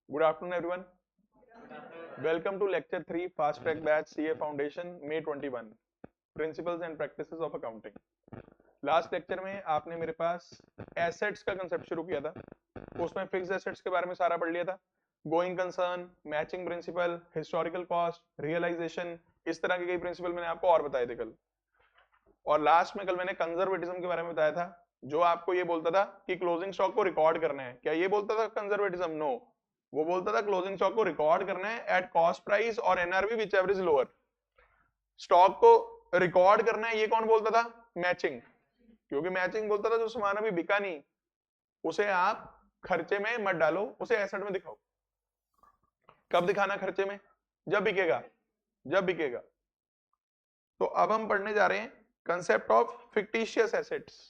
Good afternoon, everyone. Welcome to Lecture 3, Fast Track Batch CA Foundation, May 21, Principles and Practices of Accounting. Last lecture में आपने मेरे पास assets का concept शुरू किया था, उसमें फिक्स्ड एसेट्स के बारे में सारा पढ़ लिया था, going concern, matching principle, historical cost, realisation, इस तरह के कई प्रिंसिपल मैंने आपको और बताए थे कल। और लास्ट में कल मैंने कंजर्वेटिज्म के बारे में बताया था, जो आपको ये बोलता था कि क्लोजिंग स्टॉक को रिकॉर्ड करना है। क्या ये बोलता था कंजर्वेटिज्म? नो, वो बोलता था क्लोजिंग स्टॉक को रिकॉर्ड करना है एट कॉस्ट प्राइस और NRV which ever is lower. Stock को रिकॉर्ड करना है, ये कौन बोलता था? मैचिंग। क्योंकि मैचिंग बोलता था जो सामान अभी बिका नहीं उसे आप खर्चे में मत डालो, उसे एसेट में दिखाओ। कब दिखाना खर्चे में? जब बिकेगा, जब बिकेगा। तो अब हम पढ़ने जा रहे हैं concept of fictitious assets.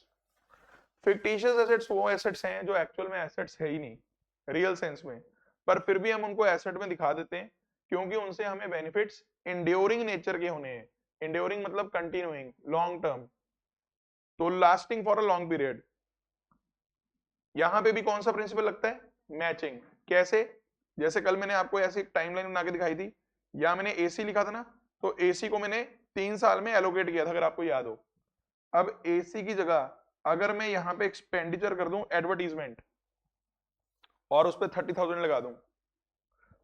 Fictitious assets वो एसेट्स हैं जो एक्चुअल में एसेट्स है ही नहीं रियल सेंस में, पर फिर भी हम उनको एसेट में दिखा देते हैं क्योंकि उनसे हमें बेनिफिट्स इंड्योरिंग नेचर के होने हैं। इंड्योरिंग मतलब कंटिन्यूइंग, लॉन्ग टर्म, तो lasting for a long period. यहां पे भी कौन सा प्रिंसिपल लगता है? मैचिंग। कैसे? जैसे कल मैंने आपको ऐसी टाइमलाइन बना के दिखाई थी, या मैंने एसी लिखा था ना, तो एसी को मैंने 3 साल में एलोकेट किया था, अगर आपको याद हो। अब एसी की जगह अगर मैं यहां पे एक्सपेंडिचर कर दूं एडवर्टीजमेंट और उस पर 30,000 लगा दूं,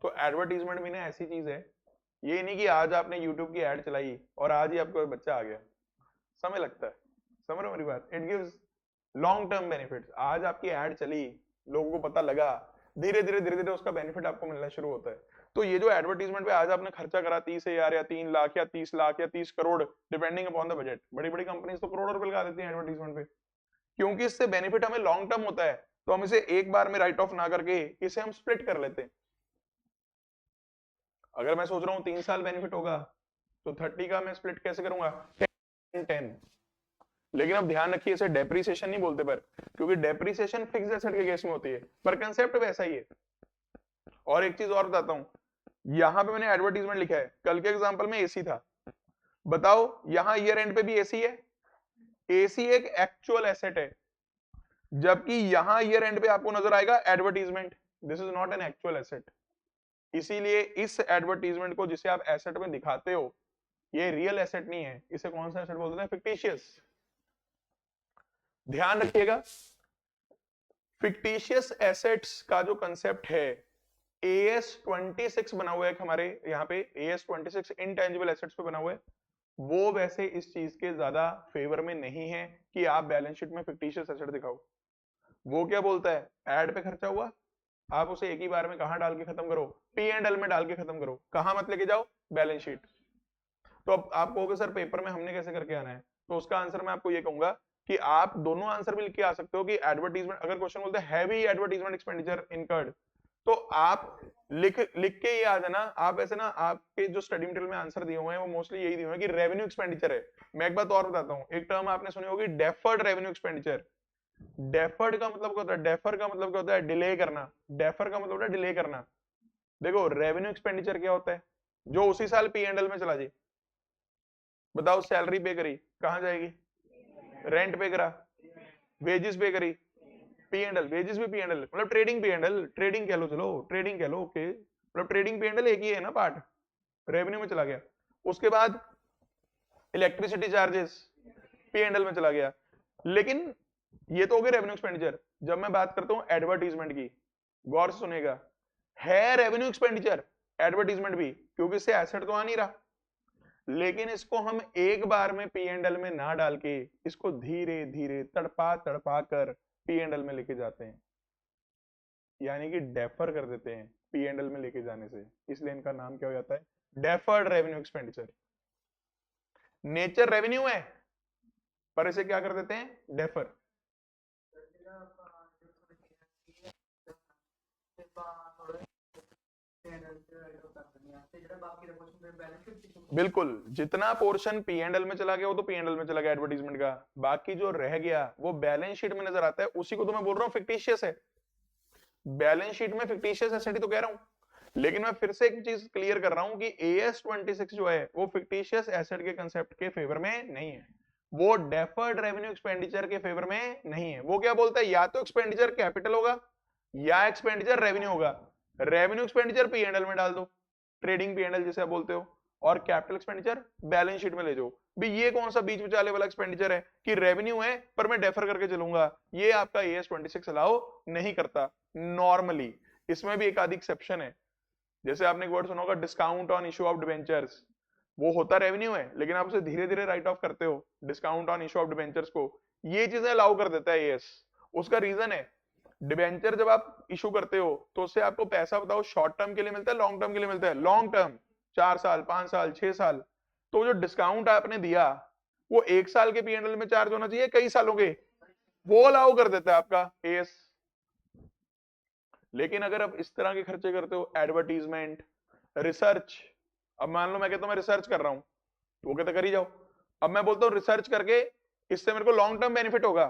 तो एडवर्टीजमेंट भी ना ऐसी चीज है, ये नहीं कि आज आपने यूट्यूब की एड चलाई और आज ही आपको बच्चा आ गया। समय लगता है, समझ रहे हो मेरी बात? It gives long term benefits. आज आपकी एड चली, लोगों को पता लगा, धीरे धीरे उसका बेनिफिट आपको मिलना शुरू होता है। तो ये जो एडवर्टीजमेंट पे आज आपने खर्चा करा 30,000 या 3 लाख या 30 लाख या 30 crore, depending upon the budget, बड़ी बड़ी कंपनीज तो करोड़ों रुपए लगा देती हैं एडवर्टीजमेंट पे, क्योंकि इससे बेनिफिट हमें लॉन्ग टर्म होता है। तो हम इसे एक बार में राइट ऑफ ना करके इसे हम स्प्लिट कर लेते हैं। अगर मैं सोच रहा हूँ 3 साल बेनिफिट होगा, तो 30 का मैं स्प्लिट कैसे करूंगा? 10। लेकिन अब ध्यान रखिए, इसे डेप्रिसिएशन नहीं बोलते, पर क्योंकि डेप्रिसिएशन फिक्स्ड एसेट के केस में होती है, पर कंसेप्ट वैसा ही है। और एक चीज और बताता हूं, यहां पे मैंने एडवर्टीजमेंट लिखा है, कल के एग्जांपल में एसी था। बताओ यहां ईयर एंड पे भी एसी है, एसी एक एक्चुअल एसेट है, जबकि यहां ईयर एंड पे आपको नजर आएगा advertisement. This is not an actual asset. इसीलिए इस एडवर्टीजमेंट को जिसे आप एसेट में दिखाते हो, ये रियल एसेट नहीं है। इसे कौन सा एसेट बोलते हैं? फिक्टिशियस। ध्यान रखिएगा, फिक्टिशियस एसेट्स का जो कंसेप्ट है, AS 26 बना हुआ है हमारे यहाँ पे, AS 26 इनटेंजिबल एसेट्स पे बना हुआ है। वो वैसे इस चीज के ज्यादा फेवर में नहीं है कि आप बैलेंस शीट में फिक्टिशियस एसेट दिखाओ। वो क्या बोलता है? एड पे खर्चा हुआ, आप उसे एक ही बार में कहां डाल के खत्म करो? P&L में डाल के खत्म करो। कहां मत लेके जाओ? Balance sheet. तो अब आप कहोगे सर पेपर में हमने कैसे करके आना है, तो उसका आंसर मैं आपको ये कहूंगा कि आप दोनों आंसर भी लिख के आ सकते हो कि एडवर्टीजमेंट, अगर क्वेश्चन बोलते हैं हैवी एडवर्टीजमेंट एक्सपेंडिचर इनकर्ड, तो आप लिख के ये आ जाना। आप ऐसे ना, आपके जो स्टडी मटेरियल में आंसर दिए हुए हैं वो मोस्टली यही दिए हुए हैं कि रेवेन्यू एक्सपेंडिचर है। मैं एक बात और बताता हूँ, एक टर्म आपने सुनी होगी, डेफर्ड रेवेन्यू एक्सपेंडिचर। डेफर्ड का मतलब क्या होता है? डेफर का मतलब क्या होता है? डिले करना। डेफर का मतलब होता है डिले करना। देखो रेवेन्यू एक्सपेंडिचर क्या होता है? जो उसी साल P&L में चला जाए। बताओ सैलरी पे करी, कहां जाएगी? रेंट पे करा, वेजेस पे करी, P&L। वेजेस भी P&L मतलब ट्रेडिंग P&L, ट्रेडिंग कह लो, चलो ट्रेडिंग कह लो, ओके, मतलब ट्रेडिंग P&L एक ही है ना पार्ट, रेवेन्यू में चला गया। उसके बाद इलेक्ट्रिसिटी चार्जेस P&L में चला गया। लेकिन ये तो हो गया रेवेन्यू एक्सपेंडिचर। जब मैं बात करता हूं एडवर्टीजमेंट की, गौर से सुनेगा, है रेवेन्यू एक्सपेंडिचर एडवर्टीजमेंट भी, क्योंकि इससे एसेट तो आ नहीं रहा, लेकिन इसको हम एक बार में P&L में ना डाल के इसको धीरे धीरे तड़पा तड़पा कर P&L में लेके जाते हैं, यानी कि डेफर कर देते हैं P&L में लेके जाने से। इसलिए इनका नाम क्या हो जाता है? Deferred revenue expenditure. Nature revenue है, पर इसे क्या कर देते हैं? डेफर। बिल्कुल, जितना पोर्शन P&L में चला गया वो तो P&L में चला गया एडवर्टीजमेंट का, बाकी जो रह गया वो बैलेंस शीट में नजर आता है, उसी को तो मैं बोल रहा हूँ फिक्टिशियस है। बैलेंस शीट में फिक्टिशियस एसेट ही तो कह रहा हूँ। लेकिन मैं फिर से एक चीज क्लियर कर रहा हूं कि AS 26 जो है वो फिक्टिशियस एसेट के कंसेप्ट के फेवर में नहीं है, वो डेफर्ड रेवेन्यू एक्सपेंडिचर के फेवर में नहीं है। वो क्या बोलता है? या तो एक्सपेंडिचर कैपिटल होगा या एक्सपेंडिचर रेवेन्यू होगा। Revenue expenditure P and L में डाल दो, ट्रेडिंग पी एंड एल जिसे आप बोलते हो, और कैपिटल एक्सपेंडिचर बैलेंस शीट में ले जाओ। भी ये कौन सा बीच विचाले वाला एक्सपेंडिचर है कि रेवेन्यू है पर मैं डेफर करके चलूंगा, ये आपका AS 26 अलाउ नहीं करता नॉर्मली। इसमें भी एक आधी एक्सेप्शन है, जैसे आपने एक वर्ड सुना होगा discount on issue of debentures, वो होता रेवेन्यू है लेकिन आप उसे धीरे धीरे राइट ऑफ करते हो, discount on issue of debentures को, ये चीजें अलाउ कर देता है AS। उसका रीजन है डिबेंचर जब आप इशू करते हो तो उससे आपको पैसा बताओ शॉर्ट टर्म के लिए मिलता है लॉन्ग टर्म के लिए मिलता है, लॉन्ग टर्म 4 साल 5 साल 6 साल, तो जो डिस्काउंट आपने दिया वो 1 साल के P&L में चार्ज होना चाहिए कई सालों के, वो अलाउ कर देता है आपका AS। लेकिन अगर आप इस तरह के खर्चे करते हो एडवर्टीजमेंट रिसर्च, अब मान लो मैं कहता हूं मैं रिसर्च कर रहा हूं तो वो कहते कर ही जाओ, अब मैं बोलता हूं रिसर्च करके इससे मेरे को लॉन्ग टर्म बेनिफिट होगा,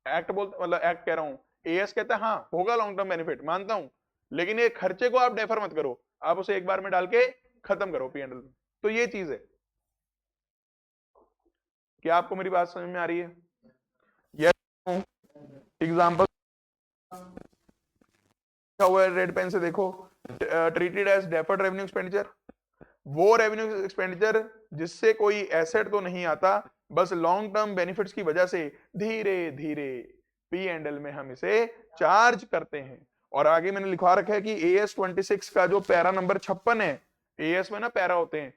एक्ट बोलता मतलब एक्ट कह रहा हूं, AS कहता है हाँ होगा लॉन्ग टर्म बेनिफिट मानता हूं, लेकिन ये खर्चे को आप डेफर मत करो, आप उसे एक बार में डाल के खत्म करो P&L में। तो ये चीज है, क्या आपको मेरी बात समझ में आ रही है? एग्जाम्पल हुआ है रेड पेन से देखो, treated as deferred revenue expenditure, वो रेवेन्यू एक्सपेंडिचर जिससे कोई एसेट तो नहीं आता, बस लॉन्ग टर्म बेनिफिट्स की वजह से धीरे धीरे P&L में हम इसे चार्ज करते हैं। और आगे मैंने लिखवा रखा है कि AS 26 का जो पैरा नंबर 56 है, AS में ना पैरा होते हैं,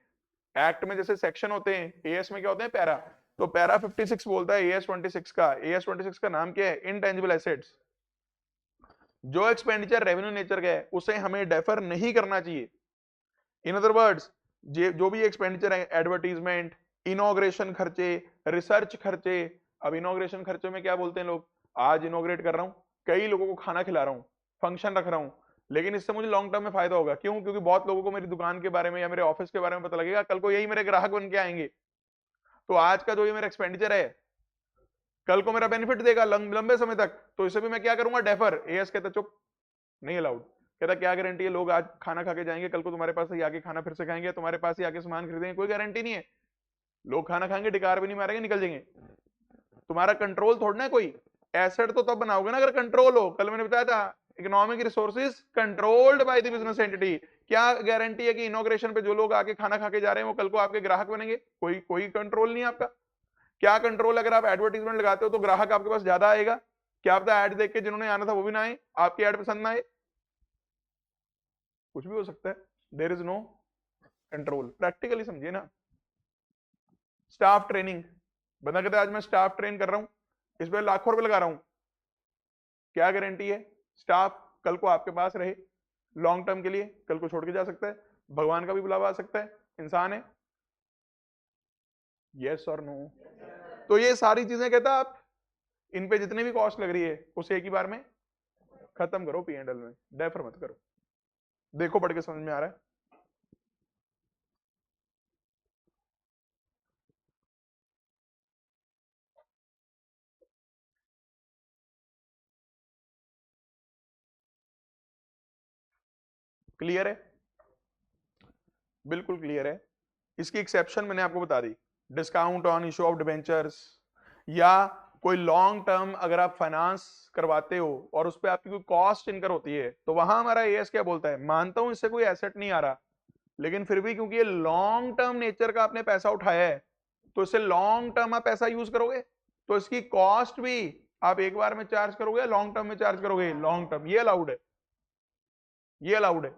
एक्ट में जैसे सेक्शन होते हैं AS में क्या होते हैं पैरा, तो पैरा 56 बोलता है AS 26 का, AS 26 का नाम क्या है इनटेंजिबल एसेट्स, जो एक्सपेंडिचर रेवेन्यू नेचर का है उसे हमें डेफर नहीं करना चाहिए। इन अदर वर्ड्स जो भी एक्सपेंडिचर है एडवर्टीजमेंट, इनॉग्रेशन खर्चे, रिसर्च खर्चे, अब इनॉग्रेशन खर्चे में क्या बोलते हैं लोग, आज इनॉग्रेट कर रहा हूं, कई लोगों को खाना खिला रहा हूं, फंक्शन रख रहा हूं, लेकिन इससे मुझे लॉन्ग टर्म में फायदा होगा, क्यों? क्योंकि बहुत लोगों को मेरी दुकान के बारे में या मेरे ऑफिस के बारे में पता लगेगा, कल को यही मेरे ग्राहक बन के आएंगे, तो आज का जो ये मेरा एक्सपेंडिचर है कल को मेरा बेनिफिट देगा लंबे समय तक, तो इसे भी मैं क्या करूंगा डेफर। AS कहता चुप, नहीं अलाउड, कहता क्या गारंटी है लोग आज खाना खा के जाएंगे कल को तुम्हारे पास ही आके खाना फिर से खाएंगे, तुम्हारे पास ही आके सामान खरीदेंगे, कोई गारंटी नहीं है, लोग खाना खाएंगे डिकार भी नहीं मारेंगे निकल जाएंगे, तुम्हारा कंट्रोल थोड़ा ना कोई, एसेट तो तब बनाओगे ना अगर कंट्रोल हो। कल मैंने बताया था economic resources controlled by the business entity, क्या गारंटी है कि इनॉग्रेशन पे जो लोग आके खाना खा के जा रहे हैं वो कल को आपके ग्राहक बनेंगे? कोई कोई कंट्रोल नहीं है आपका। क्या कंट्रोल, अगर आप एडवर्टीजमेंट लगाते हो तो ग्राहक आपके पास ज्यादा आएगा, क्या पता ऐड देख के जिन्होंने आना था वो भी ना आए, आपकी ऐड पसंद ना आए, कुछ भी हो सकता है, there is no control. Practically समझिए ना, स्टाफ ट्रेनिंग, बंदा कहता है आज मैं स्टाफ ट्रेन कर रहा हूं, इस पर लाखों रुपए लगा रहा हूं, क्या गारंटी है स्टाफ कल को आपके पास रहे लॉन्ग टर्म के लिए, कल को छोड़ के जा सकता है, भगवान का भी बुलावा आ सकता है, इंसान है, यस और नो। तो ये सारी चीजें कहता है आप इन पे जितने भी कॉस्ट लग रही है उसे एक ही बार में खत्म करो P&L में, डेफर मत करो। देखो पढ़ के समझ में आ रहा है? क्लियर है? बिल्कुल क्लियर है। इसकी एक्सेप्शन मैंने आपको बता दी, discount on issue of debentures, या कोई लॉन्ग टर्म अगर आप फाइनेंस करवाते हो और उस पर आपकी कोई कॉस्ट इनकर होती है तो वहां हमारा AS क्या बोलता है, मानता हूं इससे कोई एसेट नहीं आ रहा, लेकिन फिर भी क्योंकि ये लॉन्ग टर्म नेचर का आपने पैसा उठाया है तो इससे लॉन्ग टर्म आप पैसा यूज करोगे, तो इसकी कॉस्ट भी आप एक बार में चार्ज करोगे, लॉन्ग टर्म में चार्ज करोगे, लॉन्ग टर्म, ये अलाउड है, ये अलाउड है,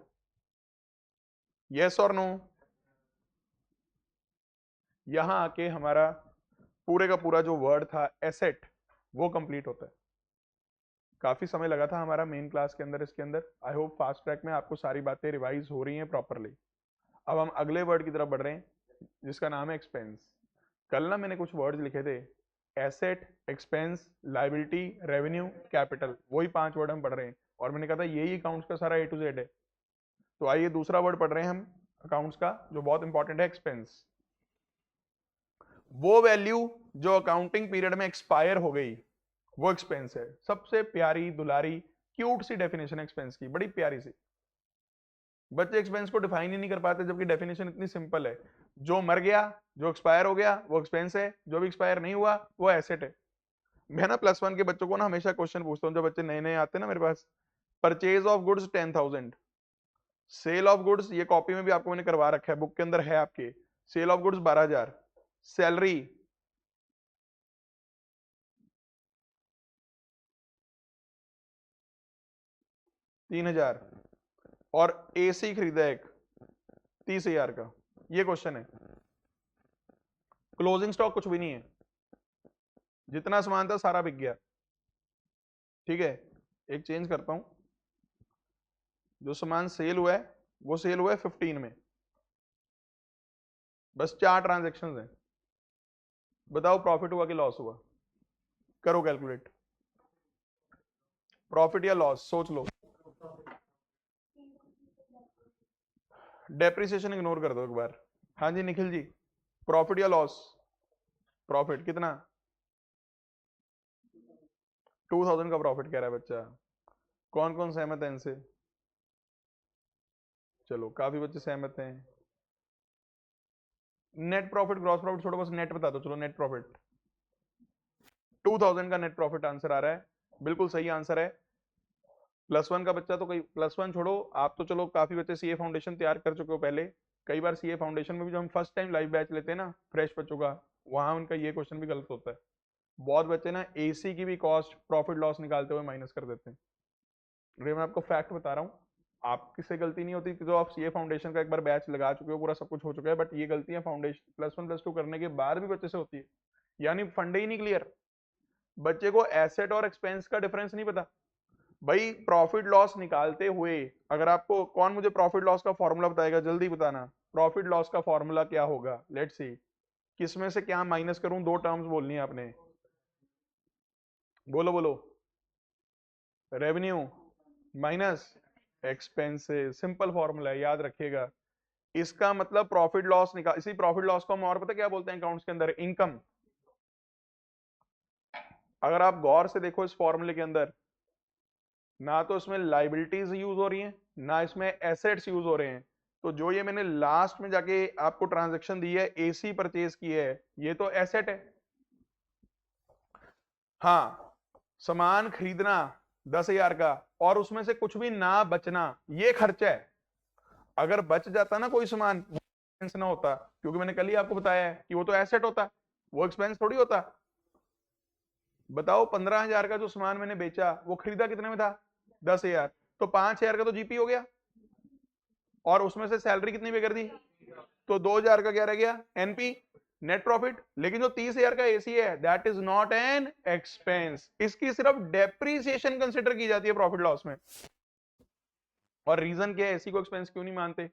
यस और नो। यहां आके हमारा पूरे का पूरा जो वर्ड था एसेट वो कंप्लीट होता है। काफी समय लगा था हमारा मेन क्लास के अंदर इसके अंदर, आई होप फास्ट ट्रैक में आपको सारी बातें रिवाइज हो रही हैं प्रॉपरली। अब हम अगले वर्ड की तरफ बढ़ रहे हैं जिसका नाम है एक्सपेंस। कल ना मैंने कुछ वर्ड्स लिखे थे, asset, expense, liability, revenue, capital, वही 5 वर्ड हम पढ़ रहे हैं, और मैंने कहा था यही अकाउंट्स का सारा A to Z है। तो आइए दूसरा वर्ड पढ़ रहे हैं हम अकाउंट्स का जो बहुत इंपॉर्टेंट है, एक्सपेंस। वो वैल्यू जो अकाउंटिंग पीरियड में एक्सपायर हो गई वो एक्सपेंस है। सबसे प्यारी दुलारी क्यूट सी डेफिनेशन एक्सपेंस की, बड़ी प्यारी सी। बच्चे एक्सपेंस को डिफाइन ही नहीं कर पाते जबकि डेफिनेशन इतनी सिंपल है, जो मर गया, जो एक्सपायर हो गया वो एक्सपेंस है, जो भी एक्सपायर नहीं हुआ वो एसेट है। मैं ना +1 के बच्चों को ना हमेशा क्वेश्चन पूछता हूँ, जब बच्चे नए नए आते हैं ना मेरे पास, purchase of goods 10,000, sale of goods, ये कॉपी में भी आपको मैंने करवा रखा है, बुक के अंदर है आपके, सेल ऑफ गुड्स 12,000, सैलरी 3,000, और एसी खरीदा एक 30,000 का। ये क्वेश्चन है। क्लोजिंग स्टॉक कुछ भी नहीं है, जितना सामान था सारा बिक गया। ठीक है, एक चेंज करता हूं, जो सामान सेल हुआ है वो सेल हुआ है 15 में, बस 4 ट्रांजेक्शन हैं। बताओ प्रॉफिट हुआ कि लॉस हुआ? करो कैलकुलेट, प्रॉफिट या लॉस, सोच लो। डेप्रिसिएशन इग्नोर कर दो एक बार। हाँ जी निखिल जी, प्रॉफिट या लॉस? प्रॉफिट कितना? 2,000 का प्रॉफिट कह रहा है बच्चा। कौन कौन सहमत है इनसे? चलो काफी बच्चे सहमत हैं। नेट प्रॉफिट ग्रॉस प्रॉफिट छोड़ो, बस नेट बता दो। चलो नेट प्रॉफिट 2,000 का नेट प्रॉफिट आंसर आ रहा है, बिल्कुल सही आंसर है। +1 का बच्चा तो कई, +1 छोड़ो, आप तो चलो काफी बच्चे सीए फाउंडेशन तैयार कर चुके हो पहले। कई बार सीए फाउंडेशन में भी जो हम फर्स्ट टाइम लाइव बैच लेते हैं ना फ्रेश बच्चों का, वहां उनका ये क्वेश्चन भी गलत होता है। बहुत बच्चे ना एसी की भी कॉस्ट प्रॉफिट लॉस निकालते हुए माइनस कर देते हैं। मैं आपको फैक्ट बता रहा हूँ, आपकी से गलती नहीं होती, जो आप सीए फाउंडेशन का एक बार बैच लगा चुके हो, पूरा सब कुछ हो चुका है, बट ये गलतियां फाउंडेशन +1 +2 करने के बाद भी बच्चे से होती है। यानी फंडे ही नहीं क्लियर, बच्चे को एसेट और एक्सपेंस का डिफरेंस नहीं पता। भाई प्रॉफिट लॉस निकालते हुए अगर आपको, कौन मुझे प्रॉफिट लॉस का फॉर्मूला बताएगा, जल्दी बताना। प्रॉफिट लॉस का फॉर्मूला क्या होगा? लेट्स सी, किसमें से क्या माइनस करूं? 2 टर्म्स बोलनी है आपने, बोलो बोलो। Revenue minus expenses, simple formula है, याद रखिएगा। इसका मतलब प्रॉफिट लॉस निकाल, इसी प्रॉफिट लॉस को हम और पता क्या बोलते हैं अकाउंट्स के अंदर? इनकम। अगर आप गौर से देखो इस फॉर्मूले के अंदर, ना तो इसमें लाइबिलिटीज यूज हो रही हैं, ना इसमें एसेट्स यूज हो रहे हैं। तो जो ये मैंने लास्ट में जाके आपको ट्रांजैक्शन दी है, एसी परचेज की है, ये तो एसेट है। हाँ, सामान खरीदना 10,000 का और उसमें से कुछ भी ना बचना, ये खर्चा है। अगर बच जाता ना कोई सामान, वो एक्सपेंस ना होता, क्योंकि मैंने कल ही आपको बताया है कि वो तो एसेट होता, वो एक्सपेंस थोड़ी होता। बताओ 15,000 का जो सामान मैंने बेचा, वो खरीदा कितने में था? 10,000, तो 5,000 का तो जीपी हो गया, और उसमें से सैलरी कितनी पे कर दी, तो 2,000 का क्या रह गया? NP, net profit. लेकिन जो 30,000 का एसी है, that is not an expense, इसकी सिर्फ डेप्रीसिएशन कंसिडर की जाती है प्रॉफिट लॉस में। और रीजन क्या है एसी को एक्सपेंस क्यों नहीं मानते?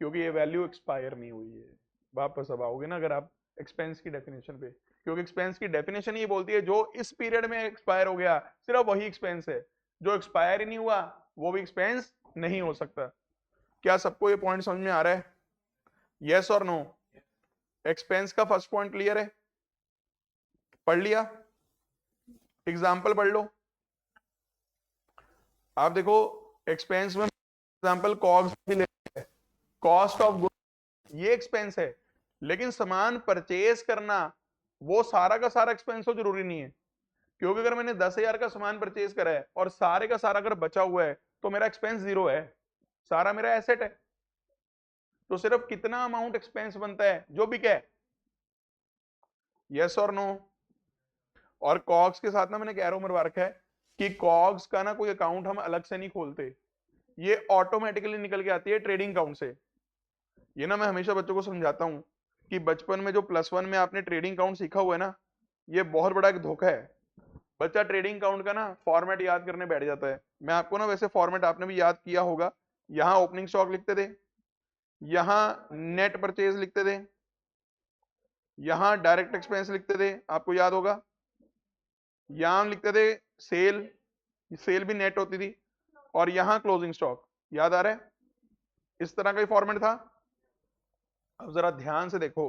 क्योंकि ये वैल्यू एक्सपायर नहीं हुई है। वापस अब आओगे ना अगर आप एक्सपेंस की डेफिनेशन पे, क्योंकि एक्सपेंस की डेफिनेशन ये बोलती है जो इस पीरियड में एक्सपायर हो गया सिर्फ वही एक्सपेंस है, जो एक्सपायर ही नहीं हुआ वो भी एक्सपेंस नहीं हो सकता। क्या सबको ये पॉइंट समझ में आ रहा है? यस और नो? एक्सपेंस का फर्स्ट पॉइंट क्लियर है? पढ़ लिया? एग्जाम्पल पढ़ लो। आप देखो एक्सपेंस में एग्जाम्पल कॉस्ट भी ले, कॉस्ट ऑफ गुड्स ये एक्सपेंस है, लेकिन सामान परचेज करना वो सारा का सारा एक्सपेंस हो जरूरी नहीं है। क्योंकि अगर मैंने 10,000 का सामान परचेज करा है और सारे का सारा अगर बचा हुआ है तो मेरा एक्सपेंस 0 है, सारा मेरा एसेट है। तो सिर्फ कितना अमाउंट एक्सपेंस बनता है? जो बिके। यस और नो? और कॉग्स के साथ ना मैंने एरो मरवा रखा है कि कॉग्स का ना कोई अकाउंट हम अलग से नहीं खोलते, ये ऑटोमेटिकली निकल के आती है ट्रेडिंग अकाउंट से। ये ना मैं हमेशा बच्चों को समझाता हूं कि बचपन में जो +1 में आपने ट्रेडिंग अकाउंट सीखा हुआ है ना, ये बहुत बड़ा एक धोखा है। बच्चा ट्रेडिंग अकाउंट का ना फॉर्मेट याद करने बैठ जाता है। मैं आपको ना वैसे फॉर्मेट आपने भी याद किया होगा, यहाँ ओपनिंग स्टॉक लिखते थे, यहाँ नेट परचेज लिखते थे, यहाँ डायरेक्ट एक्सपेंस लिखते थे, आपको याद होगा, यहाँ लिखते थे सेल, सेल भी नेट होती थी, और यहाँ क्लोजिंग स्टॉक। याद आ रहा है? इस तरह का ही फॉर्मेट था। अब जरा ध्यान से देखो,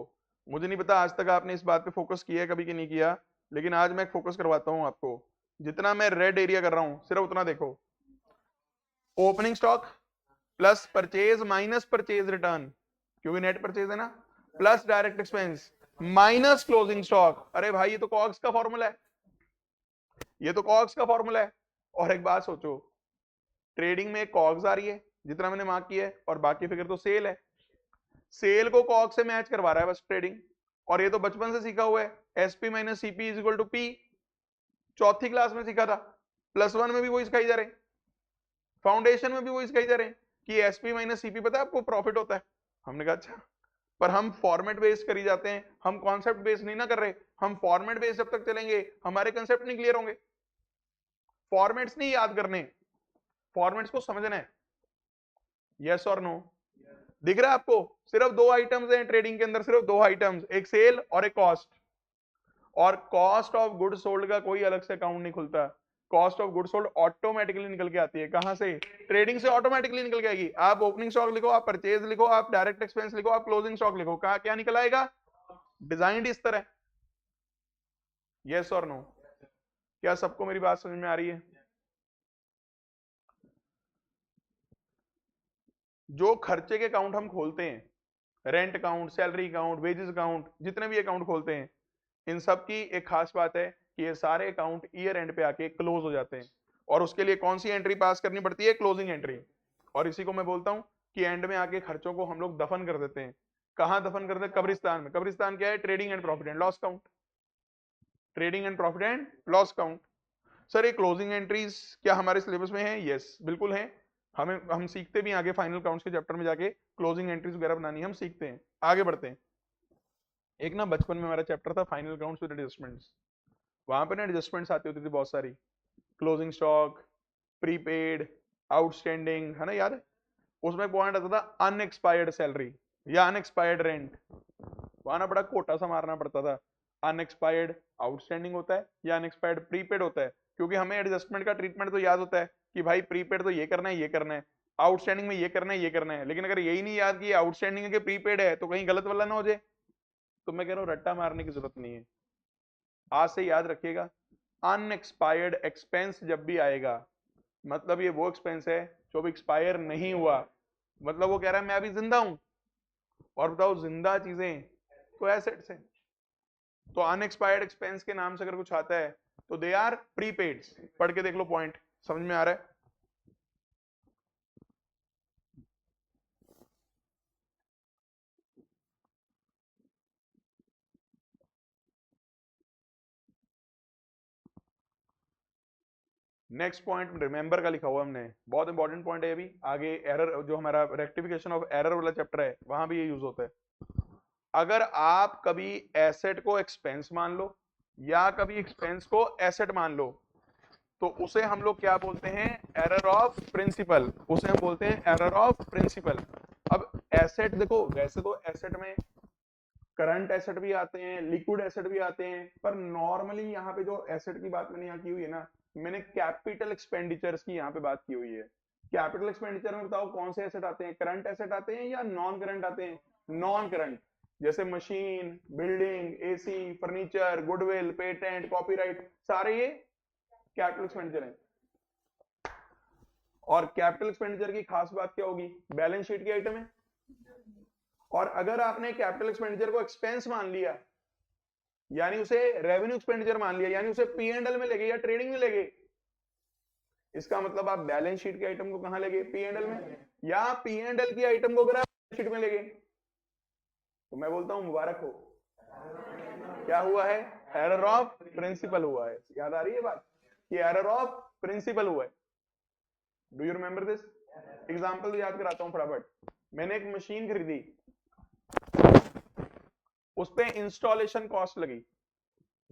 मुझे नहीं पता आज तक आपने इस बात पे फोकस किया है कभी कि नहीं किया, लेकिन आज मैं फोकस करवाता हूं आपको। जितना मैं रेड एरिया कर रहा हूं सिर्फ उतना देखो। Opening stock plus purchase minus purchase return, क्योंकि नेट परचेज है ना, plus direct expense minus closing stock. अरे भाई ये तो कॉग्स का फॉर्मूला है, ये तो कॉग्स का फॉर्मूला है। और एक बात सोचो, ट्रेडिंग में कॉग्स आ रही है जितना मैंने मार्क किया है, और बाकी फिगर तो सेल है। सेल को कॉग से मैच करवा रहा है बस ट्रेडिंग, और ये तो बचपन से सीखा हुआ है, SP minus CP is equal to P, चौथी क्लास में सीखा था, +1 में भी वही सिखाई जा रहे, फाउंडेशन में भी वही सिखाई जा रहे हैं कि एसपी माइनस सीपी पता है आपको प्रॉफिट होता है। हमने कहा अच्छा, पर हम फॉर्मेट बेस्ड करी जाते हैं, हम कॉन्सेप्ट बेस्ड नहीं ना कर रहे। हम फॉर्मेट बेस्ड जब तक चलेंगे हमारे कंसेप्ट नहीं क्लियर होंगे। फॉर्मेट्स नहीं याद करने, फॉर्मेट्स को समझना है। यस और नो? दिख रहा है आपको? सिर्फ दो आइटम्स हैं ट्रेडिंग के अंदर, सिर्फ दो आइटम्स, एक सेल और एक कॉस्ट। और कॉस्ट ऑफ गुड सोल्ड का कोई अलग से अकाउंट नहीं खुलता। Cost of good sold automatically निकल के आती है। कहां से? ट्रेडिंग से ऑटोमेटिकली निकल के आएगी। आप ओपनिंग स्टॉक लिखो, आप परचेज लिखो, आप डायरेक्ट एक्सपेंस लिखो, आप क्लोजिंग स्टॉक लिखो, कहा क्या निकल आएगा? डिजाइन इस तरह। यस और नो? क्या सबको मेरी बात समझ में आ रही है? जो खर्चे के अकाउंट हम खोलते हैं, rent account, salary account, wages account, जितने भी अकाउंट खोलते हैं, इन सब की एक खास बात है कि ये सारे अकाउंट ईयर एंड पे आके क्लोज हो जाते हैं, और उसके लिए कौन सी एंट्री पास करनी पड़ती है? Closing entry. और इसी को मैं बोलता हूं कि एंड में आके खर्चों को हम लोग दफन कर देते हैं। कहां दफन करते हैं? कब्रिस्तान में। कब्रिस्तान क्या है? Trading and profit and loss account. Trading and profit and loss account. Sir ये क्लोजिंग एंट्रीज क्या हमारे सिलेबस में है? यस बिल्कुल है। हम सीखते भी आगे फाइनल अकाउंट्स के चैप्टर में जाके क्लोजिंग एंट्रीज वगैरह बनानी हम सीखते हैं। आगे बढ़ते हैं। एक ना बचपन में हमारा चैप्टर था फाइनल अकाउंट्स विद एडजस्टमेंट्स, वहां पे ना एडजस्टमेंट्स आती होती थी बहुत सारी, क्लोजिंग स्टॉक, प्रीपेड, आउटस्टैंडिंग, है ना याद है? उसमें पॉइंट आता था अनएक्सपायर्ड सैलरी या अनएक्सपायर्ड रेंट। वहां ना बड़ा कोटा सा मारना पड़ता था, अनएक्सपायर्ड आउटस्टैंडिंग होता है या अनएक्सपायर्ड प्रीपेड होता है, क्योंकि हमें एडजस्टमेंट का ट्रीटमेंट तो याद होता है कि भाई प्रीपेड तो ये करना है, ये करना है, आउटस्टैंडिंग में ये करना है, ये करना है, लेकिन अगर यही नहीं याद कि आउटस्टैंडिंग है कि प्रीपेड है तो कहीं गलत वाला ना हो जाए। तो मैं कह रहा हूँ रट्टा मारने की जरूरत नहीं है, आज से याद रखिएगा, अनएक्सपायर्ड एक्सपेंस जब भी आएगा मतलब ये वो एक्सपेंस है जो भी एक्सपायर नहीं हुआ। मतलब वो कह रहा है मैं अभी जिंदा हूं, और बताओ जिंदा चीजें तो एसेट्स हैं। तो अनएक्सपायर्ड एक्सपेंस के नाम से अगर कुछ आता है तो दे आर प्रीपेड। पढ़ के देख लो, पॉइंट समझ में आ रहा है? नेक्स्ट पॉइंट रिमेंबर का लिखा हुआ हमने, बहुत इंपॉर्टेंट पॉइंट है। अभी आगे एरर, जो हमारा रेक्टिफिकेशन ऑफ एरर वाला चैप्टर है, वहां भी ये यूज होता है। अगर आप कभी एसेट को एक्सपेंस मान लो या कभी एक्सपेंस को एसेट मान लो तो उसे हम लोग क्या बोलते हैं? Error of principle. उसे हम बोलते हैं एरर ऑफ प्रिंसिपल। अब एसेट देखो, वैसे तो एसेट में करंट एसेट भी आते हैं, लिक्विड एसेट भी आते हैं, पर नॉर्मली यहाँ पे जो एसेट की बात मैंने यहाँ की हुई है ना, मैंने कैपिटल एक्सपेंडिचर्स की यहाँ पे बात की हुई है। कैपिटल एक्सपेंडिचर में बताओ कौन से एसेट आते हैं? करंट एसेट आते हैं या नॉन करंट आते हैं? नॉन करंट, जैसे machine, building, AC, furniture, goodwill, patent, copyright, सारे ये कैपिटल एक्सपेंडिचर है। और कैपिटल एक्सपेंडिचर की खास बात क्या होगी? बैलेंस शीट की आइटम है। और अगर आपने कैपिटल एक्सपेंडिचर को एक्सपेंस मान लिया, यानी उसे रेवेन्यू एक्सपेंडिचर मान लिया, यानी उसे पी एंड एल में ले गए या ट्रेडिंग में ले गए, इसका मतलब आप बैलेंस शीट की आइटम को कहां ले गए? पी एंड एल में। या पी एंड एल की आइटम को अगर आप बैलेंस शीट में ले गए तो मैं बोलता हूं मुबारक हो, क्या हुआ है? एरर ऑफ प्रिंसिपल हुआ है। याद आ रही है बात कि एरर ऑफ प्रिंसिपल हुआ है? Do you remember this? Example याद कराता हूं फटाफट। मैंने एक मशीन खरीदी, उस पे इंस्टॉलेशन कॉस्ट लगी,